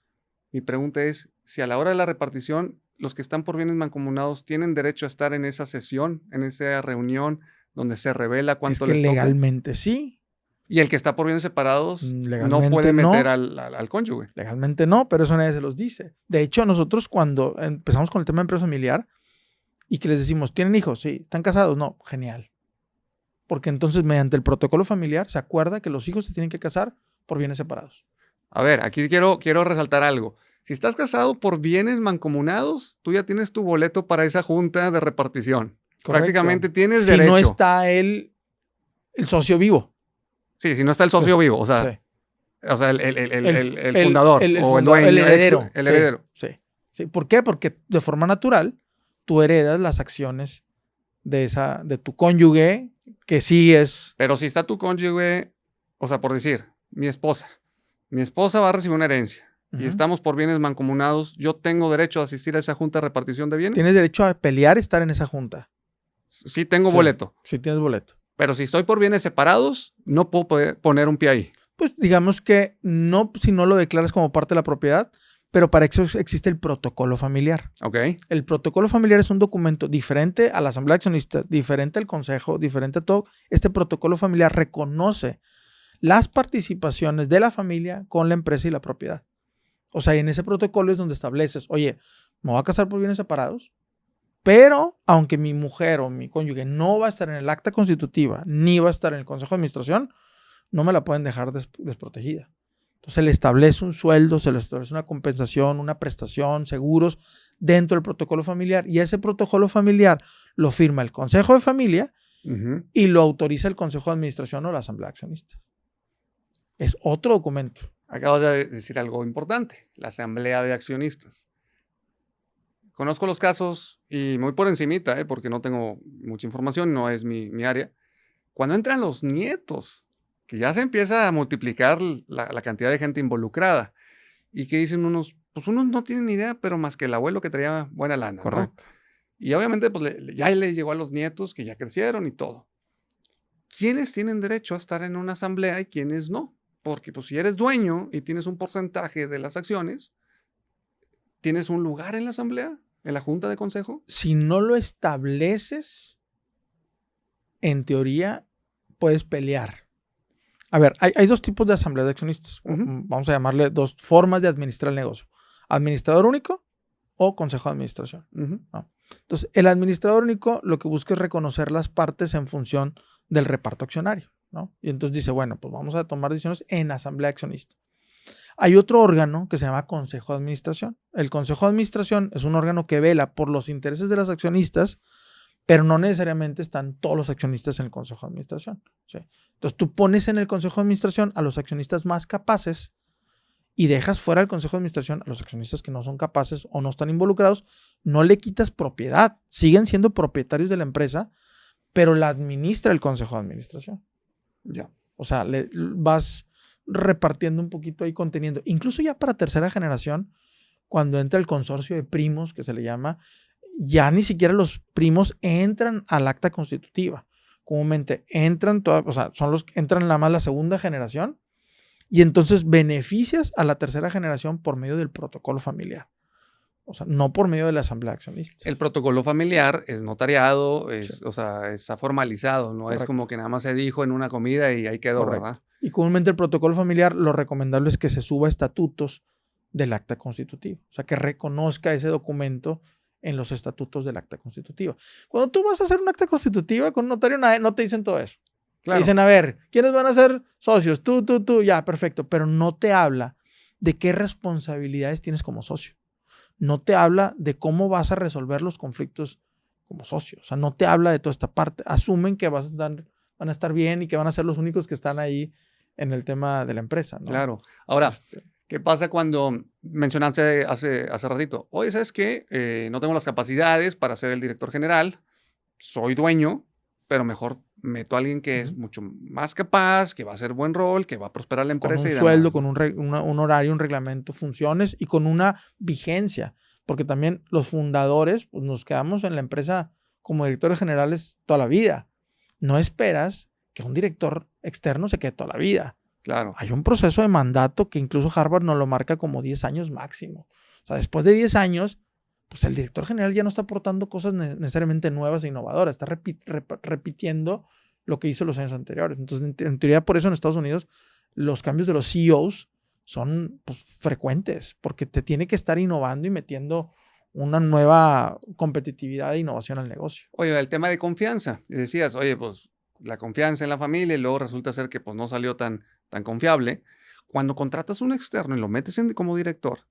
Mi pregunta es, si a la hora de la repartición, los que están por bienes mancomunados tienen derecho a estar en esa sesión, en esa reunión donde se revela cuánto les toca. Legalmente sí. Y el que está por bienes separados no puede meter al cónyuge. Legalmente no, pero eso nadie se los dice. De hecho, nosotros cuando empezamos con el tema de empresa familiar y que les decimos, ¿tienen hijos? Sí. ¿Están casados? No. Genial. Porque entonces, mediante el protocolo familiar, se acuerda que los hijos se tienen que casar por bienes separados. A ver, aquí quiero resaltar algo. Si estás casado por bienes mancomunados, tú ya tienes tu boleto para esa junta de repartición. Correcto. Prácticamente tienes si derecho. no está el socio vivo. Sí, si no está el socio vivo, o sea, Sí. el fundador o el dueño. El heredero. El heredero. Sí. ¿Por qué? Porque de forma natural tú heredas las acciones de tu cónyuge, que sí es... Pero si está tu cónyuge, o sea, por decir, mi esposa va a recibir una herencia y estamos por bienes mancomunados, ¿yo tengo derecho a asistir a esa junta de repartición de bienes? Tienes derecho a pelear estar en esa junta. Sí tengo boleto. Sí tienes boleto. Pero si estoy por bienes separados, no puedo poner un pie ahí. Pues digamos que no, si no lo declaras como parte de la propiedad, pero para eso existe el protocolo familiar. Ok. El protocolo familiar es un documento diferente a la asamblea de accionistas, diferente al consejo, diferente a todo. Este protocolo familiar reconoce las participaciones de la familia con la empresa y la propiedad. O sea, en ese protocolo es donde estableces, oye, me voy a casar por bienes separados, pero aunque mi mujer o mi cónyuge no va a estar en el acta constitutiva, ni va a estar en el consejo de administración, no me la pueden dejar desprotegida. Entonces se le establece un sueldo, se le establece una compensación, una prestación, seguros dentro del protocolo familiar, y ese protocolo familiar lo firma el consejo de familia y lo autoriza el consejo de administración o la asamblea de accionistas. Es otro documento. Acabo de decir algo importante, la asamblea de accionistas. Conozco los casos y muy por encimita, porque no tengo mucha información, no es mi área. Cuando entran los nietos, que ya se empieza a multiplicar la cantidad de gente involucrada y que dicen unos no tienen ni idea, pero más que el abuelo que traía buena lana. Correcto. ¿No? Y obviamente pues, ya le llegó a los nietos que ya crecieron y todo. ¿Quiénes tienen derecho a estar en una asamblea y quiénes no? Porque pues, si eres dueño y tienes un porcentaje de las acciones, ¿tienes un lugar en la asamblea? ¿En la junta de consejo? Si no lo estableces, en teoría, puedes pelear. A ver, hay dos tipos de asambleas de accionistas. Vamos a llamarle dos formas de administrar el negocio. Administrador único o consejo de administración. ¿No? Entonces, el administrador único lo que busca es reconocer las partes en función del reparto accionario, ¿no? Y entonces dice, bueno, pues vamos a tomar decisiones en asamblea de accionistas. Hay otro órgano que se llama consejo de administración. El consejo de administración es un órgano que vela por los intereses de los accionistas, pero no necesariamente están todos los accionistas en el consejo de administración. ¿Sí? Entonces tú pones en el consejo de administración a los accionistas más capaces y dejas fuera del consejo de administración a los accionistas que no son capaces o no están involucrados. No le quitas propiedad, siguen siendo propietarios de la empresa, pero la administra el consejo de administración. Ya. O sea, vas repartiendo un poquito ahí, conteniendo. Incluso ya para tercera generación, cuando entra el consorcio de primos, que se le llama, ya ni siquiera los primos entran al acta constitutiva. Comúnmente entran, son los que entran nada más la segunda generación, y entonces beneficias a la tercera generación por medio del protocolo familiar. O sea, no por medio de la asamblea de accionistas. El protocolo familiar es notariado, Sí. O sea, está formalizado, no Correcto. es como que nada más se dijo en una comida y ahí quedó, Correcto. ¿verdad? Y comúnmente el protocolo familiar, lo recomendable es que se suba estatutos del acta constitutiva. O sea, que reconozca ese documento en los estatutos del acta constitutiva. Cuando tú vas a hacer un acta constitutiva con un notario, no te dicen todo eso. Claro. Te dicen, a ver, ¿quiénes van a ser socios? Tú, ya, perfecto. Pero no te habla de qué responsabilidades tienes como socio. No te habla de cómo vas a resolver los conflictos como socio. O sea, no te habla de toda esta parte. Asumen que van a estar bien y que van a ser los únicos que están ahí en el tema de la empresa, ¿no? Claro. Ahora, ¿qué pasa cuando mencionaste hace ratito? Oye, ¿sabes qué? No tengo las capacidades para ser el director general, soy dueño, pero mejor meto a alguien que es mucho más capaz, que va a hacer buen rol, que va a prosperar la empresa. Con un sueldo, con un horario, un reglamento, funciones y con una vigencia. Porque también los fundadores, pues nos quedamos en la empresa como directores generales toda la vida. No esperas que un director externo se quede toda la vida. Claro. Hay un proceso de mandato que incluso Harvard nos lo marca como 10 años máximo. O sea, después de 10 años, pues el director general ya no está aportando cosas necesariamente nuevas e innovadoras. Está repitiendo lo que hizo los años anteriores. Entonces, en teoría, por eso en Estados Unidos, los cambios de los CEOs son pues, frecuentes, porque te tiene que estar innovando y metiendo una nueva competitividad e innovación al negocio. Oye, el tema de confianza. Y decías, oye, pues la confianza en la familia y luego resulta ser que pues, no salió tan confiable. Cuando contratas un externo y lo metes como director,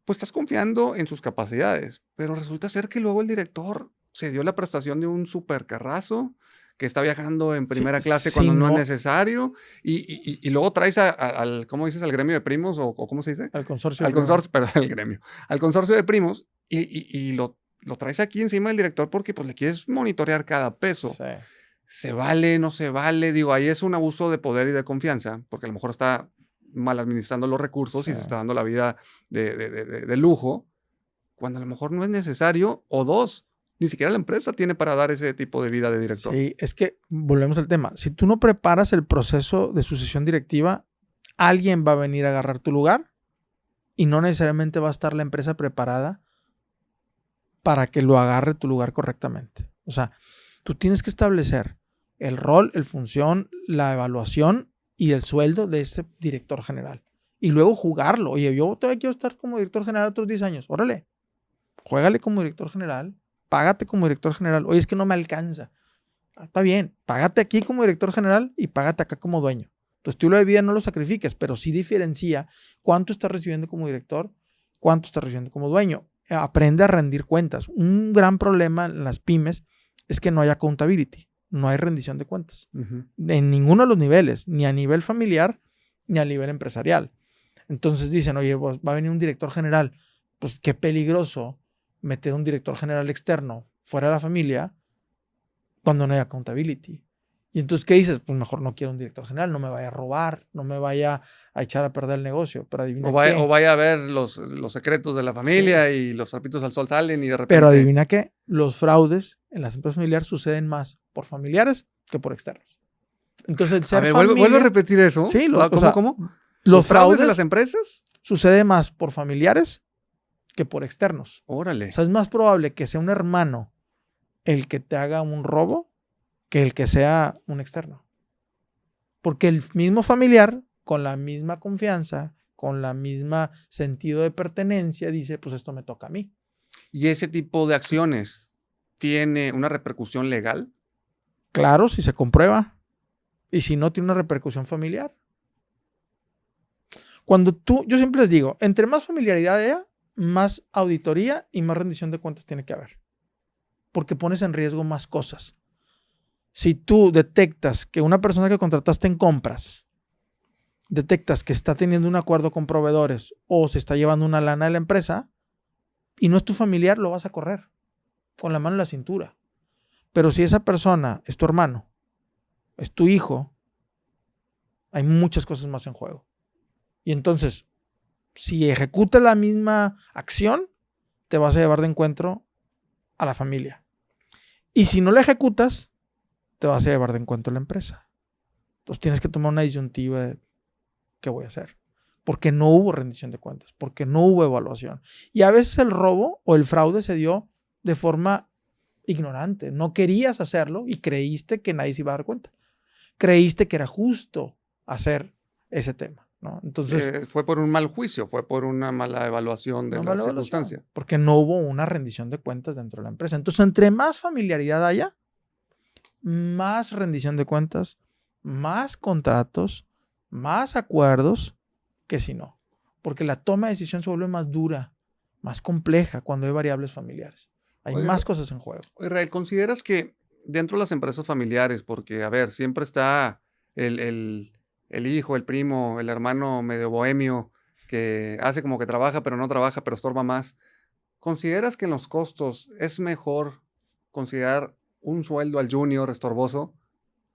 pues estás confiando en sus capacidades, pero resulta ser que luego el director se dio la prestación de un supercarrazo, que está viajando en primera clase cuando no es necesario, y luego traes al, ¿cómo dices? Al gremio de primos, o ¿cómo se dice? Al consorcio. Al consorcio, perdón, al gremio. Al consorcio de primos, y lo traes aquí encima del director porque pues le quieres monitorear cada peso. Sí. ¿Se vale? ¿No se vale? Digo, ahí es un abuso de poder y de confianza, porque a lo mejor está mal administrando los recursos y se está dando la vida de lujo, cuando a lo mejor no es necesario, o dos, ni siquiera la empresa tiene para dar ese tipo de vida de director. Sí, es que volvemos al tema. Si tú no preparas el proceso de sucesión directiva, alguien va a venir a agarrar tu lugar y no necesariamente va a estar la empresa preparada para que lo agarre tu lugar correctamente. O sea, tú tienes que establecer el rol, el función, la evaluación y el sueldo de ese director general. Y luego jugarlo. Oye, yo todavía quiero estar como director general otros 10 años. Órale, juégale como director general. Págate como director general. Oye, es que no me alcanza. Está bien, págate aquí como director general y págate acá como dueño. Tu estilo de vida no lo sacrifiques, pero sí diferencia cuánto estás recibiendo como director, cuánto estás recibiendo como dueño. Aprende a rendir cuentas. Un gran problema en las pymes es que no hay accountability, no hay rendición de cuentas. En ninguno de los niveles, ni a nivel familiar, ni a nivel empresarial. Entonces dicen, oye, pues va a venir un director general. Pues qué peligroso meter un director general externo fuera de la familia cuando no hay accountability. Y entonces, ¿qué dices? Pues mejor no quiero un director general, no me vaya a robar, no me vaya a echar a perder el negocio. Pero adivina qué. O vaya a ver los secretos de la familia y los trapitos al sol salen y de repente... Pero adivina qué, los fraudes en las empresas familiares suceden más por familiares que por externos. Entonces, el ser familia... ¿Vuelve a repetir eso? Sí, ¿Cómo? Los fraudes en las empresas sucede más por familiares que por externos. Órale. O sea, es más probable que sea un hermano el que te haga un robo que el que sea un externo. Porque el mismo familiar, con la misma confianza, con la misma sentido de pertenencia, dice, pues esto me toca a mí. ¿Y ese tipo de acciones tiene una repercusión legal? Claro, si se comprueba. Y si no, tiene una repercusión familiar. Yo siempre les digo, entre más familiaridad haya, más auditoría y más rendición de cuentas tiene que haber. Porque pones en riesgo más cosas. Si tú detectas que una persona que contrataste en compras, detectas que está teniendo un acuerdo con proveedores o se está llevando una lana de la empresa y no es tu familiar, lo vas a correr con la mano en la cintura. Pero si esa persona es tu hermano, es tu hijo, hay muchas cosas más en juego. Y entonces, si ejecutas la misma acción, te vas a llevar de encuentro a la familia. Y si no la ejecutas, te vas a llevar de encuentro a la empresa. Entonces tienes que tomar una disyuntiva de qué voy a hacer. Porque no hubo rendición de cuentas, porque no hubo evaluación. Y a veces el robo o el fraude se dio de forma ignorante. No querías hacerlo y creíste que nadie se iba a dar cuenta. Creíste que era justo hacer ese tema, ¿no? Entonces, fue por un mal juicio, fue por una mala evaluación de la circunstancia. Porque no hubo una rendición de cuentas dentro de la empresa. Entonces, entre más familiaridad haya, más rendición de cuentas, más contratos, más acuerdos que si no. Porque la toma de decisión se vuelve más dura, más compleja cuando hay variables familiares. Hay más cosas en juego. Israel, ¿consideras que dentro de las empresas familiares, porque, a ver, siempre está el hijo, el primo, el hermano medio bohemio que hace como que trabaja, pero no trabaja, pero estorba más? ¿Consideras que en los costos es mejor considerar un sueldo al junior estorboso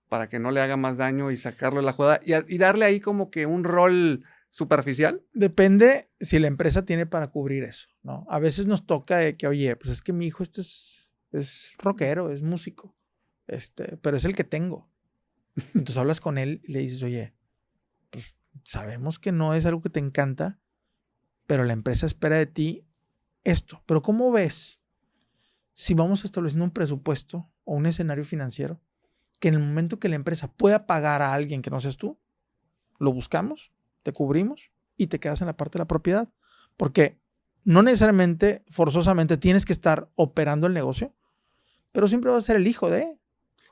para que no le haga más daño y sacarlo de la jugada y darle ahí como que un rol superficial? Depende si la empresa tiene para cubrir eso, ¿no? A veces nos toca de que, oye, pues es que mi hijo es rockero, es músico, pero es el que tengo. Entonces hablas con él y le dices, oye, pues sabemos que no es algo que te encanta, pero la empresa espera de ti esto. Pero ¿cómo ves si vamos estableciendo un presupuesto o un escenario financiero que en el momento que la empresa pueda pagar a alguien que no seas tú, lo buscamos, te cubrimos y te quedas en la parte de la propiedad? Porque no necesariamente, forzosamente, tienes que estar operando el negocio, pero siempre vas a ser el hijo de...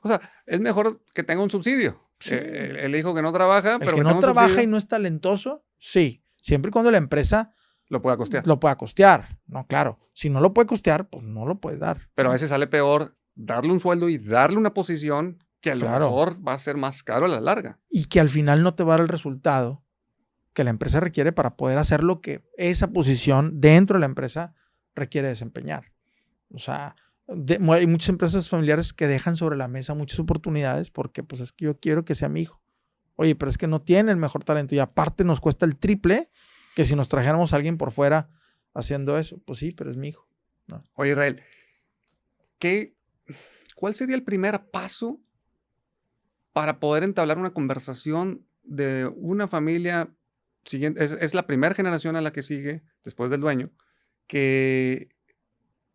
O sea, es mejor que tenga un subsidio. Sí. El hijo que no trabaja, pero que no trabaja y no es talentoso, sí, siempre y cuando la empresa lo pueda costear. Lo pueda costear, no, claro. Si no lo puede costear, pues no lo puedes dar. Pero a veces sale peor darle un sueldo y darle una posición que a lo mejor va a ser más caro a la larga. Y que al final no te va a dar el resultado que la empresa requiere para poder hacer lo que esa posición dentro de la empresa requiere desempeñar. O sea, hay muchas empresas familiares que dejan sobre la mesa muchas oportunidades porque pues es que yo quiero que sea mi hijo. Oye, pero es que no tiene el mejor talento y aparte nos cuesta el triple que si nos trajéramos a alguien por fuera haciendo eso. Pues sí, pero es mi hijo, ¿no? Oye, Israel, ¿cuál sería el primer paso para poder entablar una conversación de una familia siguiente? Es la primera generación a la que sigue, después del dueño, que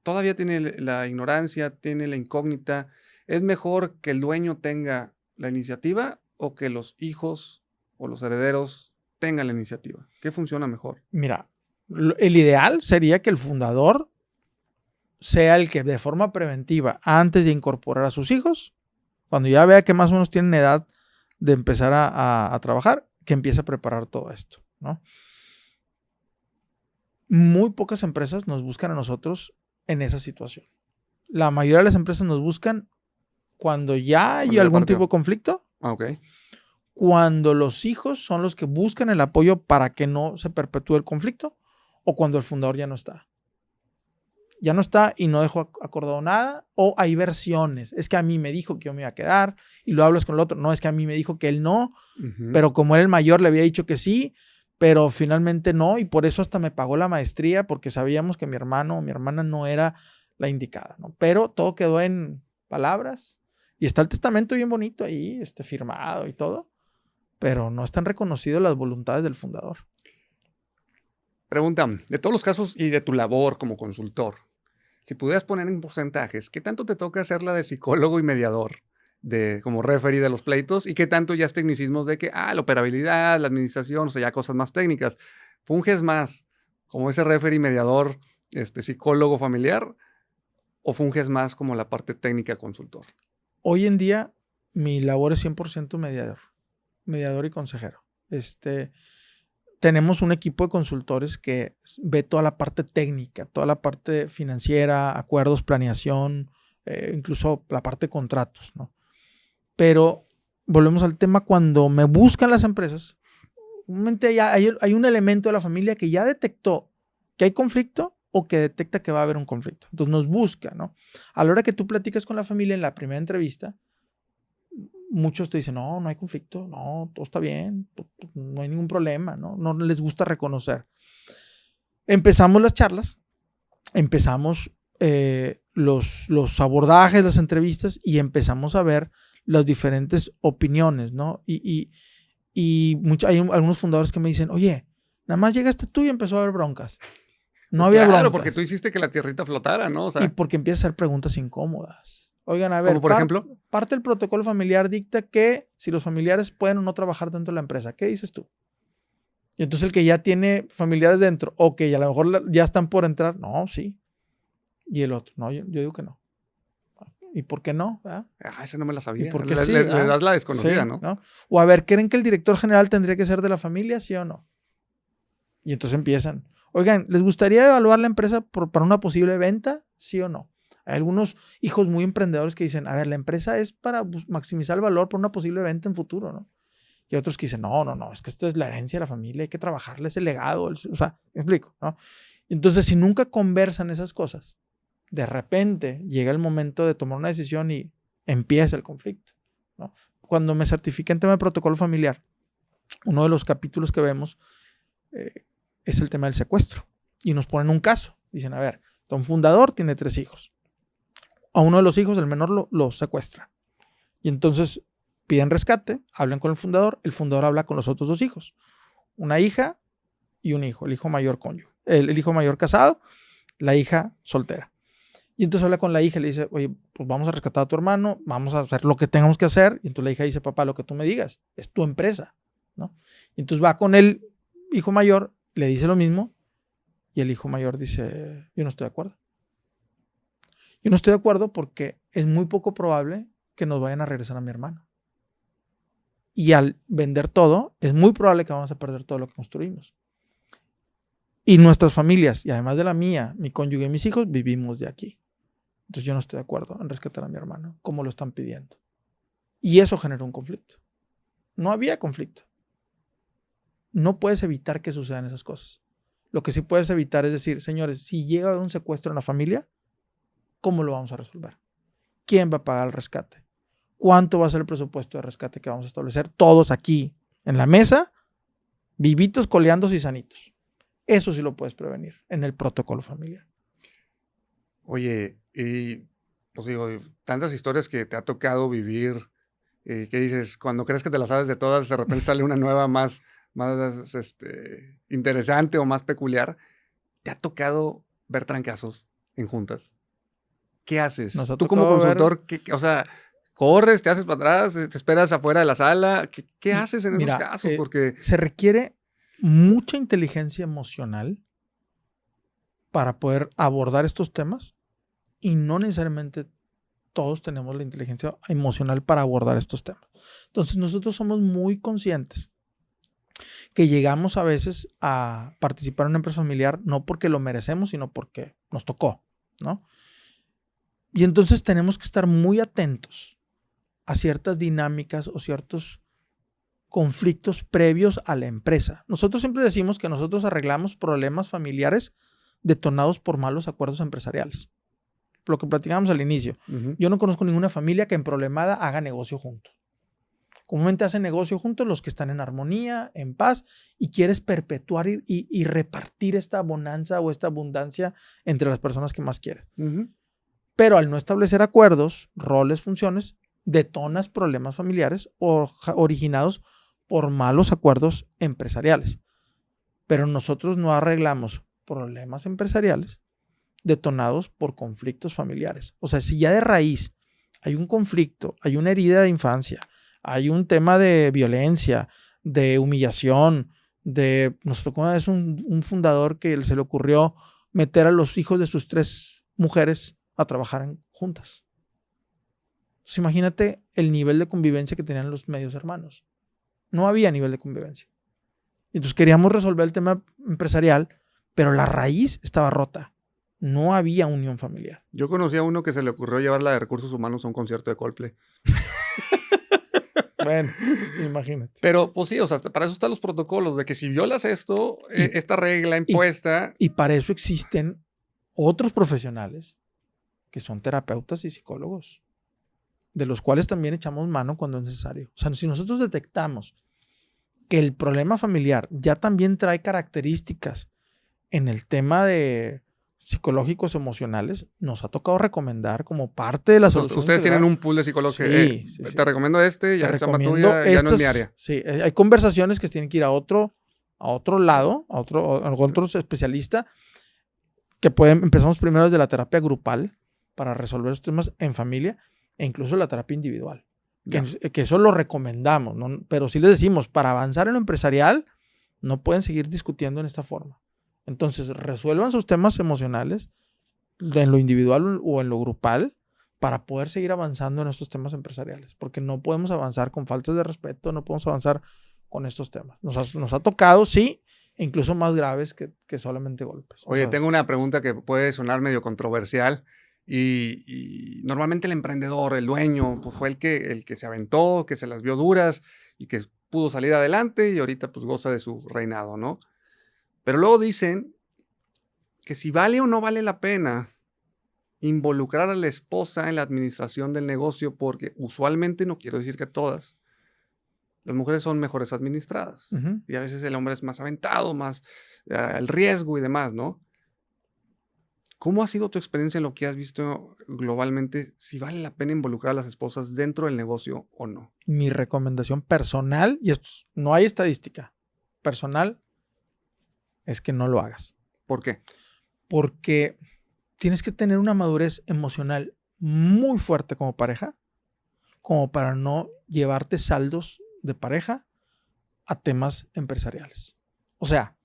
todavía tiene la ignorancia, tiene la incógnita. ¿Es mejor que el dueño tenga la iniciativa o que los hijos o los herederos tengan la iniciativa? ¿Qué funciona mejor? Mira, el ideal sería que el fundador sea el que de forma preventiva, antes de incorporar a sus hijos, cuando ya vea que más o menos tienen edad de empezar a trabajar, que empiece a preparar todo esto, ¿no? Muy pocas empresas nos buscan a nosotros en esa situación. La mayoría de las empresas nos buscan cuando ya hay algún tipo de conflicto. Okay. Cuando los hijos son los que buscan el apoyo para que no se perpetúe el conflicto o cuando el fundador ya no está. Ya no está y no dejó acordado nada, o hay versiones. Es que a mí me dijo que yo me iba a quedar y lo hablas con el otro. No, es que a mí me dijo que él no, pero como él el mayor le había dicho que sí, pero finalmente no, y por eso hasta me pagó la maestría porque sabíamos que mi hermano o mi hermana no era la indicada, ¿no? Pero todo quedó en palabras y está el testamento bien bonito ahí, firmado y todo, pero no están reconocidas las voluntades del fundador. Pregunta, de todos los casos y de tu labor como consultor, si pudieras poner en porcentajes, ¿qué tanto te toca hacer la de psicólogo y mediador, como referee de los pleitos? ¿Y qué tanto ya es tecnicismos de que, la operabilidad, la administración, o sea, ya cosas más técnicas? ¿Funges más como ese referee mediador, psicólogo familiar, o funges más como la parte técnica consultor? Hoy en día, mi labor es 100% mediador y consejero. Tenemos un equipo de consultores que ve toda la parte técnica, toda la parte financiera, acuerdos, planeación, incluso la parte de contratos, ¿no? Pero volvemos al tema, cuando me buscan las empresas, hay un elemento de la familia que ya detectó que hay conflicto o que detecta que va a haber un conflicto. Entonces nos busca, ¿no? A la hora que tú platicas con la familia en la primera entrevista, muchos te dicen, no hay conflicto, no, todo está bien, no hay ningún problema, no les gusta reconocer. Empezamos las charlas, empezamos los abordajes, las entrevistas y empezamos a ver las diferentes opiniones, ¿no? Y hay algunos fundadores que me dicen, oye, nada más llegaste tú y empezó a haber broncas. No había broncas. Claro, porque tú hiciste que la tierrita flotara, ¿no? O sea, y porque empiezas a hacer preguntas incómodas. Oigan, a ver, ¿como por ejemplo? Parte del protocolo familiar dicta que si los familiares pueden o no trabajar dentro de la empresa. ¿Qué dices tú? Y entonces el que ya tiene familiares dentro, o que a lo mejor ya están por entrar, no, sí. Y el otro, no, yo digo que no. ¿Y por qué no? Esa no me la sabía. ¿Y por qué sí? Le das la desconocida, sí, ¿no? O a ver, ¿creen que el director general tendría que ser de la familia, sí o no? Y entonces empiezan. Oigan, ¿les gustaría evaluar la empresa para una posible venta, sí o no? Hay algunos hijos muy emprendedores que dicen, a ver, la empresa es para maximizar el valor por una posible venta en futuro, ¿no? Y otros que dicen, no, es que esta es la herencia de la familia, hay que trabajarle ese legado, o sea, me explico, ¿no? Entonces, si nunca conversan esas cosas, de repente llega el momento de tomar una decisión y empieza el conflicto, ¿no? Cuando me certifiqué en tema de protocolo familiar, uno de los capítulos que vemos es el tema del secuestro. Y nos ponen un caso. Dicen, a ver, un fundador tiene 3 hijos. A uno de los hijos, el menor, lo secuestra. Y entonces piden rescate, hablan con el fundador habla con los otros 2 hijos. Una hija y un hijo, el hijo mayor cónyuge. El hijo mayor casado, la hija soltera. Y entonces habla con la hija y le dice, oye, pues vamos a rescatar a tu hermano, vamos a hacer lo que tengamos que hacer. Y entonces la hija dice, papá, lo que tú me digas, es tu empresa, ¿no? Y entonces va con el hijo mayor, le dice lo mismo, y el hijo mayor dice, yo no estoy de acuerdo. Yo no estoy de acuerdo porque es muy poco probable que nos vayan a regresar a mi hermano. Y al vender todo, es muy probable que vamos a perder todo lo que construimos. Y nuestras familias, y además de la mía, mi cónyuge y mis hijos, vivimos de aquí. Entonces yo no estoy de acuerdo en rescatar a mi hermano, como lo están pidiendo. Y eso generó un conflicto. No había conflicto. No puedes evitar que sucedan esas cosas. Lo que sí puedes evitar es decir, señores, si llega a haber un secuestro en la familia, ¿cómo lo vamos a resolver? ¿Quién va a pagar el rescate? ¿Cuánto va a ser el presupuesto de rescate que vamos a establecer? Todos aquí en la mesa, vivitos, coleandos y sanitos. Eso sí lo puedes prevenir en el protocolo familiar. Oye, y pues digo, tantas historias que te ha tocado vivir, que dices, cuando crees que te las sabes de todas, de repente sale una nueva más interesante o más peculiar. ¿Te ha tocado ver trancazos en juntas? ¿Qué haces? Tú como consultor, o sea, corres, te haces para atrás, te esperas afuera de la sala. ¿Qué haces en esos casos? Porque se requiere mucha inteligencia emocional para poder abordar estos temas y no necesariamente todos tenemos la inteligencia emocional para abordar estos temas. Entonces nosotros somos muy conscientes que llegamos a veces a participar en una empresa familiar no porque lo merecemos, sino porque nos tocó, ¿no? Y entonces tenemos que estar muy atentos a ciertas dinámicas o ciertos conflictos previos a la empresa. Nosotros siempre decimos que nosotros arreglamos problemas familiares detonados por malos acuerdos empresariales. Lo que platicábamos al inicio. Yo no conozco ninguna familia que en problemada haga negocio juntos. Comúnmente hacen negocio juntos los que están en armonía, en paz, y quieres perpetuar y repartir esta bonanza o esta abundancia entre las personas que más quieres. Pero al no establecer acuerdos, roles, funciones, detonas problemas familiares originados por malos acuerdos empresariales. Pero nosotros no arreglamos problemas empresariales detonados por conflictos familiares. O sea, si ya de raíz hay un conflicto, hay una herida de infancia, hay un tema de violencia, de humillación, nos tocó una vez un fundador que se le ocurrió meter a los hijos de sus 3 mujeres a trabajar juntas. Entonces, imagínate el nivel de convivencia que tenían los medios hermanos. No había nivel de convivencia. Entonces queríamos resolver el tema empresarial, pero la raíz estaba rota. No había unión familiar. Yo conocí a uno que se le ocurrió llevarla de recursos humanos a un concierto de Coldplay. Bueno, imagínate. Pero, pues sí, o sea, para eso están los protocolos, de que si violas esto, esta regla impuesta... Y para eso existen otros profesionales que son terapeutas y psicólogos, de los cuales también echamos mano cuando es necesario. O sea, si nosotros detectamos que el problema familiar ya también trae características en el tema de psicológicos emocionales, nos ha tocado recomendar como parte de la solución. Ustedes tienen un pool de psicólogos que te recomiendo ya es chamba tuya, ya no es mi área. Sí, hay conversaciones que tienen que ir a otro lado, a otro especialista, que empezamos primero desde la terapia grupal para resolver estos temas en familia e incluso la terapia individual. Que eso lo recomendamos, ¿no? Pero sí les decimos, para avanzar en lo empresarial, no pueden seguir discutiendo en esta forma. Entonces, resuelvan sus temas emocionales en lo individual o en lo grupal para poder seguir avanzando en estos temas empresariales. Porque no podemos avanzar con faltas de respeto, no podemos avanzar con estos temas. Nos ha tocado, sí, incluso más graves que solamente golpes. Oye, tengo una pregunta que puede sonar medio controversial. Y normalmente el emprendedor, el dueño, pues fue el que se aventó, que se las vio duras y que pudo salir adelante y ahorita pues goza de su reinado, ¿no? Pero luego dicen que si vale o no vale la pena involucrar a la esposa en la administración del negocio, porque usualmente, no quiero decir que todas, las mujeres son mejores administradas. Y a veces el hombre es más aventado, más el riesgo y demás, ¿no? ¿Cómo ha sido tu experiencia en lo que has visto globalmente? Si vale la pena involucrar a las esposas dentro del negocio o no. Mi recomendación personal, y esto no hay estadística, personal, es que no lo hagas. ¿Por qué? Porque tienes que tener una madurez emocional muy fuerte como pareja, como para no llevarte saldos de pareja a temas empresariales. O sea,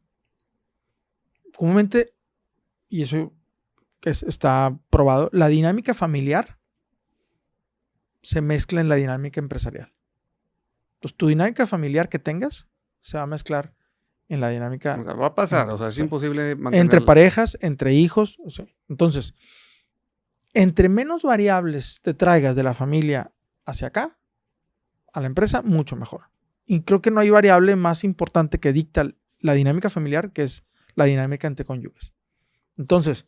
comúnmente, y eso está probado, la dinámica familiar se mezcla en la dinámica empresarial. Entonces, tu dinámica familiar que tengas se va a mezclar en la dinámica. O sea, va a pasar, o sea, es imposible mantenerlo. Entre parejas, entre hijos. O sea, entonces, entre menos variables te traigas de la familia hacia acá, a la empresa, mucho mejor. Y creo que no hay variable más importante que dicta la dinámica familiar, que es la dinámica entre cónyuges. Entonces,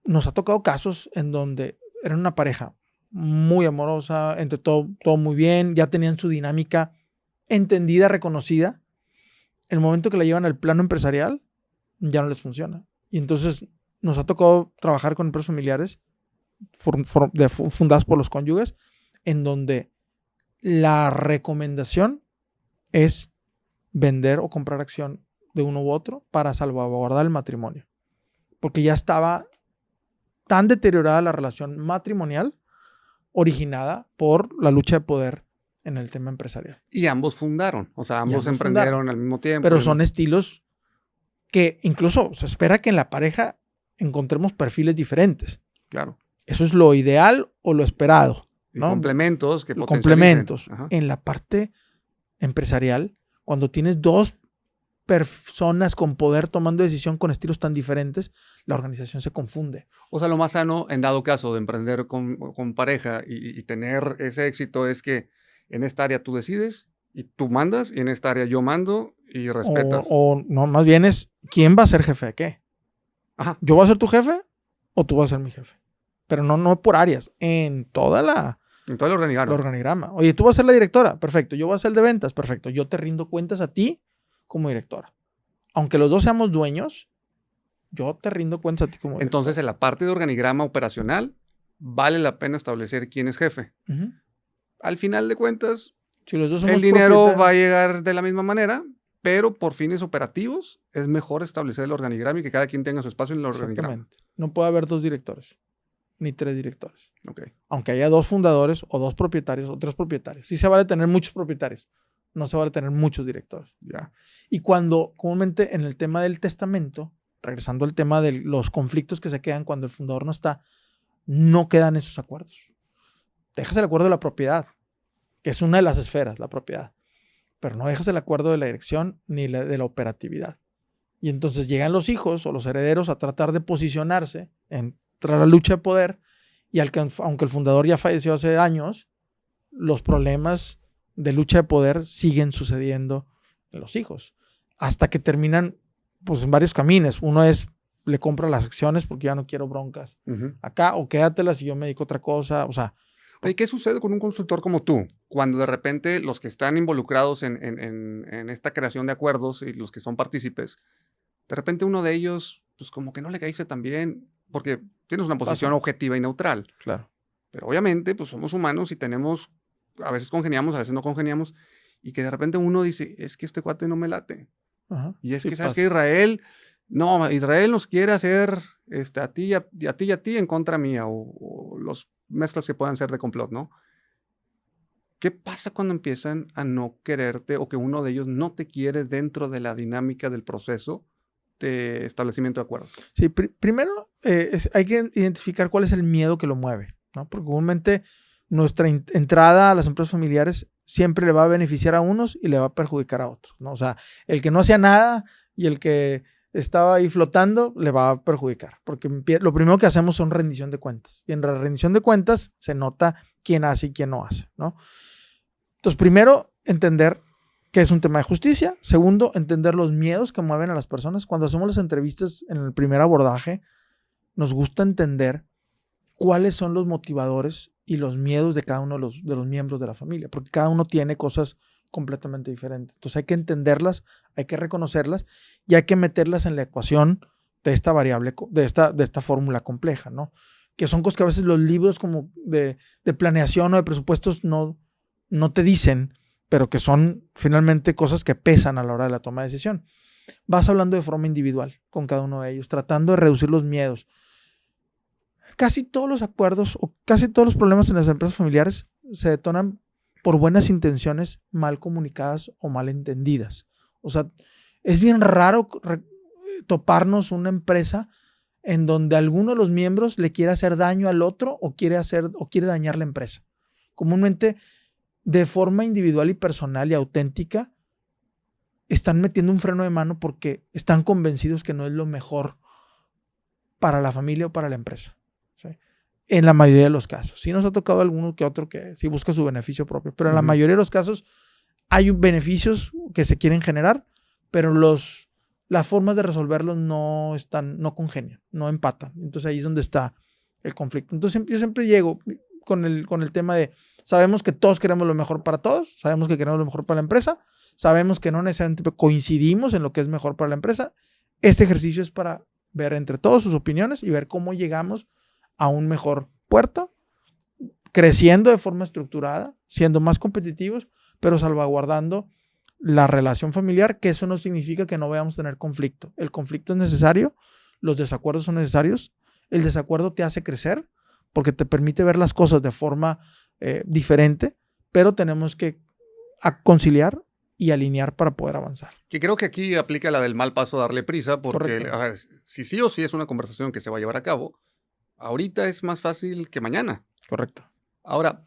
nos ha tocado casos en donde era una pareja muy amorosa, entre todo muy bien, ya tenían su dinámica entendida, reconocida. El momento que la llevan al plano empresarial, ya no les funciona. Y entonces nos ha tocado trabajar con empresas familiares fundadas por los cónyuges, en donde la recomendación es vender o comprar acción de uno u otro para salvaguardar el matrimonio. Porque ya estaba tan deteriorada la relación matrimonial originada por la lucha de poder en el tema empresarial. Y ambos fundaron, o sea, ambos emprendieron al mismo tiempo. Pero son estilos que incluso se espera que en la pareja encontremos perfiles diferentes. Claro. Eso es lo ideal o lo esperado, ¿no? Y complementos que potencialicen. Complementos. Ajá. En la parte empresarial, cuando tienes dos personas con poder tomando decisión con estilos tan diferentes, la organización se confunde. O sea, lo más sano, en dado caso de emprender con pareja y tener ese éxito, es que en esta área tú decides y tú mandas, y en esta área yo mando y respetas. O no, más bien es quién va a ser jefe de qué. Ajá. ¿Yo voy a ser tu jefe o tú vas a ser mi jefe? Pero no por áreas, en toda En todo el organigrama. el organigrama. Oye, tú vas a ser la directora, perfecto. Yo voy a ser el de ventas, perfecto. Yo te rindo cuentas a ti como directora. Aunque los dos seamos dueños, yo te rindo cuentas a ti como directora. Entonces, en la parte de organigrama operacional, vale la pena establecer quién es jefe. Uh-huh. Al final de cuentas, Si los dos somos el dinero propietarios, va a llegar de la misma manera, pero por fines operativos es mejor establecer el organigrama y que cada quien tenga su espacio en el organigrama. exactamente. No puede haber dos directores, ni tres directores. Okay. Aunque haya dos fundadores, o dos propietarios, o tres propietarios. Sí se vale tener muchos propietarios, no se vale tener muchos directores. Ya. Y cuando, comúnmente, en el tema del testamento, regresando al tema de los conflictos que se quedan cuando el fundador no está, no quedan esos acuerdos. Dejas el acuerdo de la propiedad, que es una de las esferas, la propiedad, pero no dejas el acuerdo de la dirección ni de la operatividad. Y entonces llegan los hijos o los herederos a tratar de posicionarse en la lucha de poder, y aunque el fundador ya falleció hace años, los problemas de lucha de poder siguen sucediendo en los hijos, hasta que terminan pues en varios caminos. Uno es, le compro las acciones porque ya no quiero broncas Uh-huh. acá, o quédatelas y yo me dedico a otra cosa. O sea, Oye, ¿qué sucede con un consultor como tú? Cuando de repente los que están involucrados en esta creación de acuerdos y los que son partícipes, de repente uno de ellos, pues como que no le caíse tan bien, porque tienes una posición objetiva y neutral. claro. Pero obviamente, pues somos humanos y tenemos, a veces congeniamos, a veces no congeniamos, y que de repente uno dice, es que este cuate no me late. Ajá. Y es Sí que, ¿sabes pasa. qué? Israel nos quiere hacer a ti y a ti en contra mía, o los mezclas que puedan ser de complot, ¿no? ¿Qué pasa cuando empiezan a no quererte o que uno de ellos no te quiere dentro de la dinámica del proceso de establecimiento de acuerdos? Sí, primero hay que identificar cuál es el miedo que lo mueve, ¿no? Porque comúnmente nuestra entrada a las empresas familiares siempre le va a beneficiar a unos y le va a perjudicar a otros, ¿no? O sea, el que no hacía nada y el que estaba ahí flotando le va a perjudicar, porque lo primero que hacemos son rendición de cuentas, y en la rendición de cuentas se nota quién hace y quién no hace, ¿no? Entonces, primero, entender que es un tema de justicia. Segundo, entender los miedos que mueven a las personas. Cuando hacemos las entrevistas en el primer abordaje, nos gusta entender cuáles son los motivadores y los miedos de cada uno de los miembros de la familia, porque cada uno tiene cosas completamente diferentes. Entonces hay que entenderlas, hay que reconocerlas y hay que meterlas en la ecuación de esta variable, de esta fórmula compleja, ¿no? Que son cosas que a veces los libros como de planeación o de presupuestos no te dicen, pero que son finalmente cosas que pesan a la hora de la toma de decisión. Vas hablando de forma individual con cada uno de ellos, tratando de reducir los miedos. Casi todos los acuerdos o casi todos los problemas en las empresas familiares se detonan por buenas intenciones mal comunicadas o mal entendidas. O sea, es bien raro toparnos una empresa en donde alguno de los miembros le quiere hacer daño al otro o quiere dañar la empresa. Comúnmente, de forma individual y personal y auténtica, están metiendo un freno de mano porque están convencidos que no es lo mejor para la familia o para la empresa, ¿sí? En la mayoría de los casos. Sí nos ha tocado alguno que otro que sí busca su beneficio propio, pero en la mayoría de los casos hay beneficios que se quieren generar, pero las formas de resolverlos no congenian, no empatan. Entonces ahí es donde está el conflicto. Entonces yo siempre llego con el tema de, sabemos que todos queremos lo mejor para todos, sabemos que queremos lo mejor para la empresa, sabemos que no necesariamente coincidimos en lo que es mejor para la empresa. Este ejercicio es para ver entre todos sus opiniones y ver cómo llegamos a un mejor puerto, creciendo de forma estructurada, siendo más competitivos, pero salvaguardando la relación familiar, que eso no significa que no vayamos a tener conflicto. El conflicto es necesario, los desacuerdos son necesarios, el desacuerdo te hace crecer porque te permite ver las cosas de forma diferente, pero tenemos que conciliar y alinear para poder avanzar. Que creo que aquí aplica la del mal paso darle prisa, porque a ver, si sí o sí es una conversación que se va a llevar a cabo, ahorita es más fácil que mañana. Correcto. Ahora,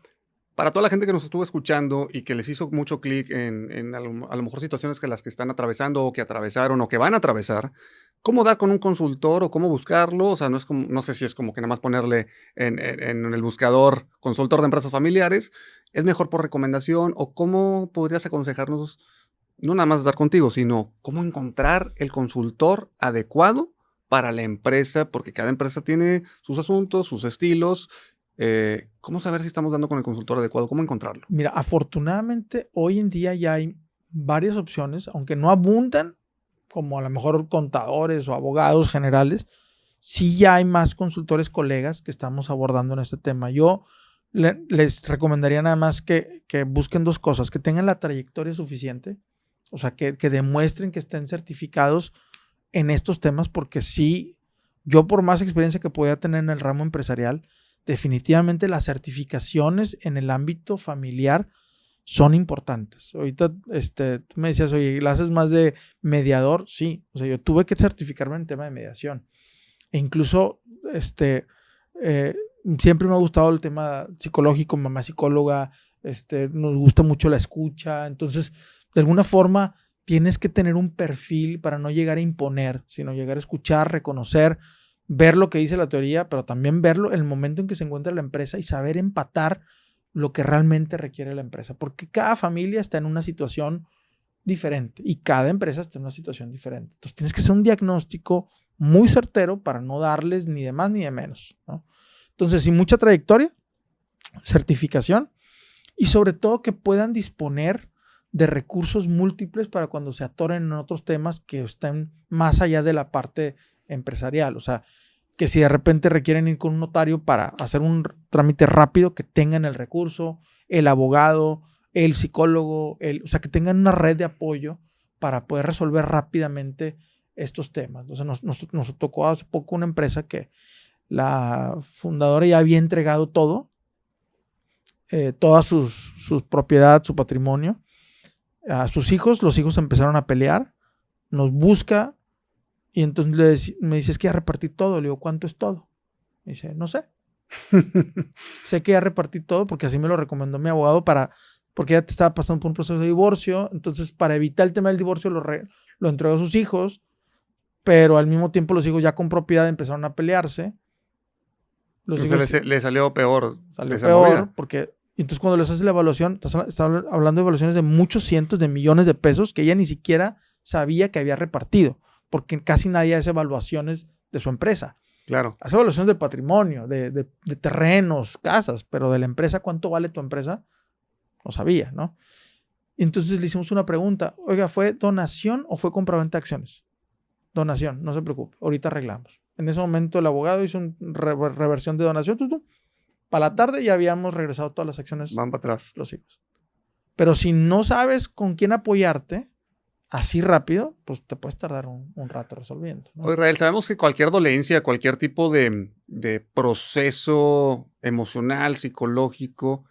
para toda la gente que nos estuvo escuchando y que les hizo mucho clic en a lo mejor situaciones que las que están atravesando o que atravesaron o que van a atravesar, ¿cómo dar con un consultor o cómo buscarlo? O sea, no sé si es como que nada más ponerle en el buscador consultor de empresas familiares. ¿Es mejor por recomendación? ¿O cómo podrías aconsejarnos, no nada más dar contigo, sino cómo encontrar el consultor adecuado para la empresa? Porque cada empresa tiene sus asuntos, sus estilos. ¿Cómo saber si estamos dando con el consultor adecuado? ¿Cómo encontrarlo? Mira, afortunadamente hoy en día ya hay varias opciones, aunque no abundan, como a lo mejor contadores o abogados generales, sí ya hay más consultores colegas que estamos abordando en este tema. Yo les recomendaría nada más que busquen dos cosas, que tengan la trayectoria suficiente, o sea, que demuestren que estén certificados en estos temas, porque sí, yo por más experiencia que pueda tener en el ramo empresarial, definitivamente las certificaciones en el ámbito familiar son importantes. Ahorita tú me decías, oye, ¿la haces más de mediador? Sí, o sea, yo tuve que certificarme en el tema de mediación. E incluso, siempre me ha gustado el tema psicológico, mamá psicóloga, nos gusta mucho la escucha. Entonces, de alguna forma, tienes que tener un perfil para no llegar a imponer, sino llegar a escuchar, reconocer, ver lo que dice la teoría, pero también verlo en el momento en que se encuentra la empresa y saber empatar lo que realmente requiere la empresa, porque cada familia está en una situación diferente y cada empresa está en una situación diferente. Entonces tienes que hacer un diagnóstico muy certero para no darles ni de más ni de menos, ¿no? Entonces, sin mucha trayectoria, certificación y sobre todo que puedan disponer de recursos múltiples para cuando se atoren en otros temas que estén más allá de la parte empresarial. O sea, que si de repente requieren ir con un notario para hacer un trámite rápido, que tengan el recurso, el abogado, el psicólogo, o sea, que tengan una red de apoyo para poder resolver rápidamente estos temas. Entonces nos tocó hace poco una empresa que la fundadora ya había entregado todo, toda su propiedad, su patrimonio, a sus hijos. Los hijos empezaron a pelear, nos busca y entonces me dice, es que ya repartí todo. Le digo, ¿cuánto es todo? Me dice, no sé. Sé que ya repartí todo porque así me lo recomendó mi abogado porque ya te estaba pasando por un proceso de divorcio. Entonces, para evitar el tema del divorcio, lo entregó a sus hijos, pero al mismo tiempo los hijos ya con propiedad empezaron a pelearse. Entonces le salió peor. Salió peor porque entonces cuando les haces la evaluación, estás hablando de evaluaciones de muchos cientos de millones de pesos que ella ni siquiera sabía que había repartido, porque casi nadie hace evaluaciones de su empresa. Claro. Hace evaluaciones del patrimonio, de terrenos, casas, pero de la empresa, ¿cuánto vale tu empresa? No sabía, ¿no? Y entonces le hicimos una pregunta, oiga, ¿fue donación o fue compraventa de acciones? Donación, no se preocupe, ahorita arreglamos. En ese momento el abogado hizo una reversión de donación, para la tarde ya habíamos regresado todas las acciones. Van para atrás. Los hijos. Pero si no sabes con quién apoyarte, así rápido, pues te puedes tardar un rato resolviendo, ¿no? Israel, sabemos que cualquier dolencia, cualquier tipo de proceso emocional, psicológico,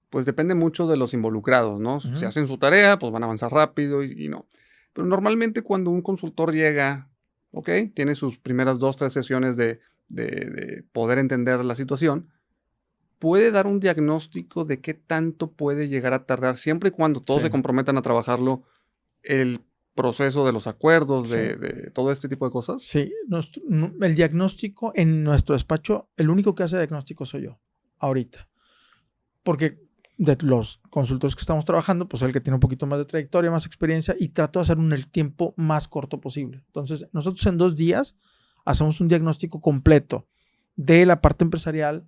pues depende mucho de los involucrados, ¿no? Uh-huh. Si hacen su tarea, pues van a avanzar rápido y no. Pero normalmente cuando un consultor llega, ¿ok? Tiene sus primeras 2-3 sesiones de poder entender la situación, puede dar un diagnóstico de qué tanto puede llegar a tardar, siempre y cuando todos se comprometan a trabajarlo, el proceso de los acuerdos, Sí. de todo este tipo de cosas? Sí, el diagnóstico en nuestro despacho, el único que hace diagnóstico soy yo, ahorita. Porque de los consultores que estamos trabajando, pues el que tiene un poquito más de trayectoria, más experiencia, y trato de hacerlo en el tiempo más corto posible. Entonces, nosotros en 2 días hacemos un diagnóstico completo de la parte empresarial,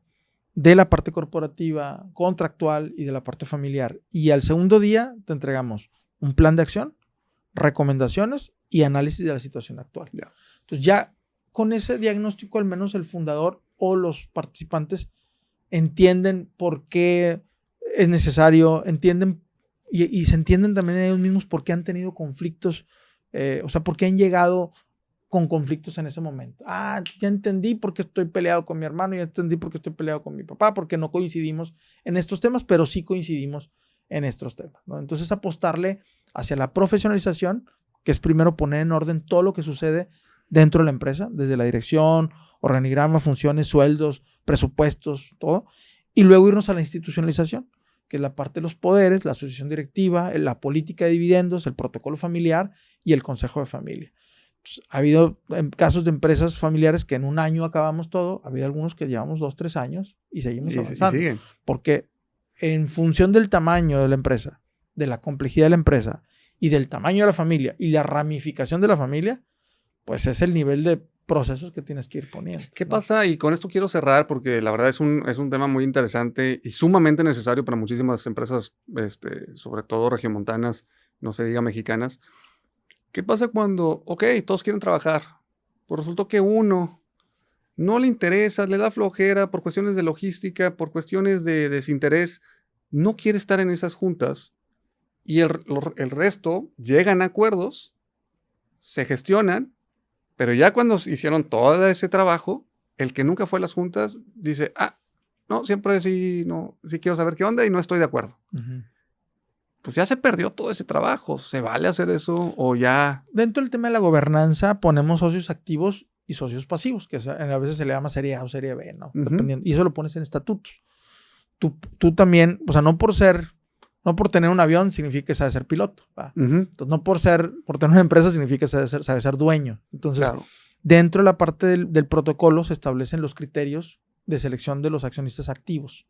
de la parte corporativa, contractual y de la parte familiar. Y al segundo día te entregamos un plan de acción, recomendaciones y análisis de la situación actual. Ya. Entonces ya con ese diagnóstico al menos el fundador o los participantes entienden por qué es necesario, entienden y se entienden también ellos mismos por qué han tenido conflictos, o sea, por qué han llegado con conflictos en ese momento. Ah, ya entendí por qué estoy peleado con mi hermano, ya entendí por qué estoy peleado con mi papá, porque no coincidimos en estos temas, pero sí coincidimos en estos temas, ¿no? Entonces apostarle hacia la profesionalización, que es primero poner en orden todo lo que sucede dentro de la empresa, desde la dirección, organigrama, funciones, sueldos, presupuestos, todo, y luego irnos a la institucionalización, que es la parte de los poderes, la asociación directiva, la política de dividendos, el protocolo familiar y el consejo de familia. Pues, ha habido casos de empresas familiares que en un año acabamos todo, ha habido algunos que llevamos 2, 3 años y seguimos avanzando. Y siguen. Porque en función del tamaño de la empresa, de la complejidad de la empresa y del tamaño de la familia y la ramificación de la familia, pues es el nivel de procesos que tienes que ir poniendo. ¿Qué ¿no? pasa? Y con esto quiero cerrar porque la verdad es un tema muy interesante y sumamente necesario para muchísimas empresas, sobre todo regiomontanas, no se diga mexicanas. ¿Qué pasa cuando, ok, todos quieren trabajar, pero resultó que uno no le interesa, le da flojera por cuestiones de logística, por cuestiones de desinterés, no quiere estar en esas juntas y el resto llegan a acuerdos, se gestionan, pero ya cuando hicieron todo ese trabajo, el que nunca fue a las juntas dice, no, siempre sí quiero saber qué onda y no estoy de acuerdo. Uh-huh. Pues ya se perdió todo ese trabajo. ¿Se vale hacer eso o ya? Dentro del tema de la gobernanza ponemos socios activos y socios pasivos, que a veces se le llama serie A o serie B, ¿no? Uh-huh. Dependiendo, y eso lo pones en estatutos. Tú también, o sea, no por tener un avión significa que sabes ser piloto. Uh-huh. Entonces, no por tener una empresa significa que sabes ser dueño. Entonces, Claro. Dentro de la parte del protocolo se establecen los criterios de selección de los accionistas activos.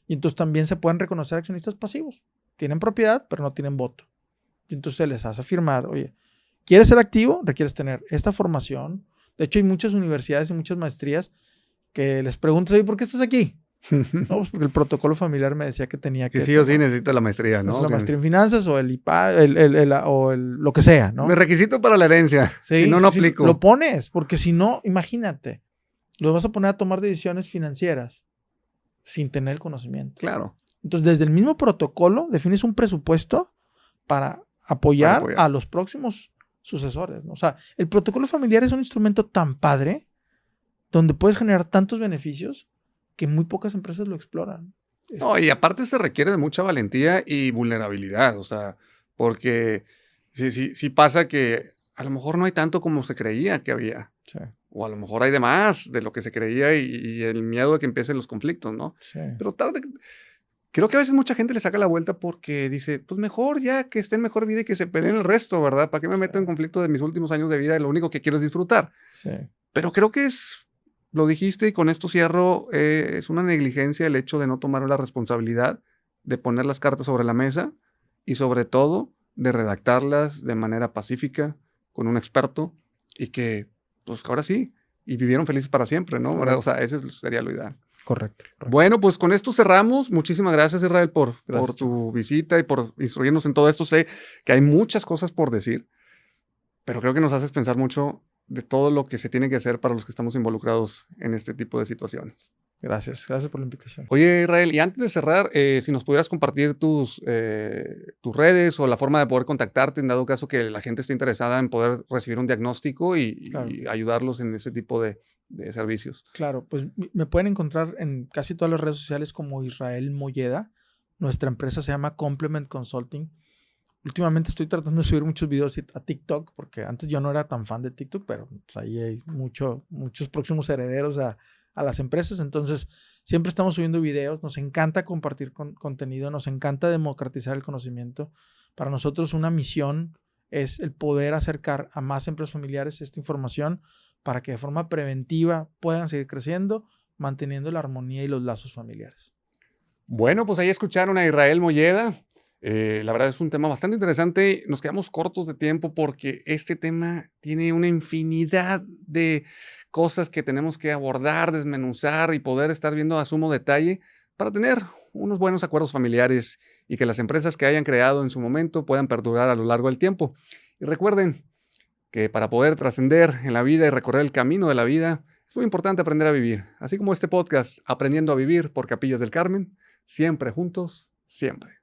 Y entonces también se pueden reconocer accionistas pasivos. Tienen propiedad, pero no tienen voto. Y entonces se les hace firmar, oye, ¿quieres ser activo? Requieres tener esta formación. De hecho, hay muchas universidades y muchas maestrías que les preguntas, oye, ¿por qué estás aquí? No, pues porque el protocolo familiar me decía que tenía que... Que sí o sí necesita la maestría, ¿no? La maestría en finanzas o el IPA, lo que sea, ¿no? Me requisito para la herencia. Sí, si no, no aplico. Lo pones, porque si no, imagínate, lo vas a poner a tomar decisiones financieras sin tener el conocimiento. Claro. Entonces, desde el mismo protocolo, defines un presupuesto para apoyar a los próximos sucesores, ¿no? O sea, el protocolo familiar es un instrumento tan padre donde puedes generar tantos beneficios que muy pocas empresas lo exploran. No, y aparte se requiere de mucha valentía y vulnerabilidad, o sea, porque sí pasa que a lo mejor no hay tanto como se creía que había. Sí. O a lo mejor hay de más de lo que se creía y el miedo de que empiecen los conflictos, ¿no? Sí. Pero creo que a veces mucha gente le saca la vuelta porque dice, pues mejor ya que esté en mejor vida y que se peleen el resto, ¿verdad? ¿Para qué me meto en conflicto de mis últimos años de vida? Lo único que quiero es disfrutar. Sí. Pero creo que lo dijiste y con esto cierro, es una negligencia el hecho de no tomar la responsabilidad de poner las cartas sobre la mesa y sobre todo de redactarlas de manera pacífica con un experto y que, pues ahora sí, y vivieron felices para siempre, ¿no? Correcto. O sea, ese sería lo ideal. Correcto. Bueno, pues con esto cerramos. Muchísimas gracias, Israel, por tu visita y por instruirnos en todo esto. Sé que hay muchas cosas por decir, pero creo que nos haces pensar mucho de todo lo que se tiene que hacer para los que estamos involucrados en este tipo de situaciones. Gracias por la invitación. Oye, Israel, y antes de cerrar, si nos pudieras compartir tus redes o la forma de poder contactarte en dado caso que la gente esté interesada en poder recibir un diagnóstico y ayudarlos en ese tipo de servicios. Claro, pues me pueden encontrar en casi todas las redes sociales como Israel Molleda. Nuestra empresa se llama Complement Consulting. Últimamente estoy tratando de subir muchos videos a TikTok, porque antes yo no era tan fan de TikTok, pero pues ahí hay muchos próximos herederos a las empresas. Entonces, siempre estamos subiendo videos. Nos encanta compartir contenido, nos encanta democratizar el conocimiento. Para nosotros una misión es el poder acercar a más empresas familiares esta información para que de forma preventiva puedan seguir creciendo, manteniendo la armonía y los lazos familiares. Bueno, pues ahí escucharon a Israel Molleda. La verdad es un tema bastante interesante. Nos quedamos cortos de tiempo porque este tema tiene una infinidad de cosas que tenemos que abordar, desmenuzar y poder estar viendo a sumo detalle para tener unos buenos acuerdos familiares y que las empresas que hayan creado en su momento puedan perdurar a lo largo del tiempo. Y recuerden que para poder trascender en la vida y recorrer el camino de la vida, es muy importante aprender a vivir. Así como este podcast, Aprendiendo a Vivir por Capillas del Carmen, siempre juntos, siempre.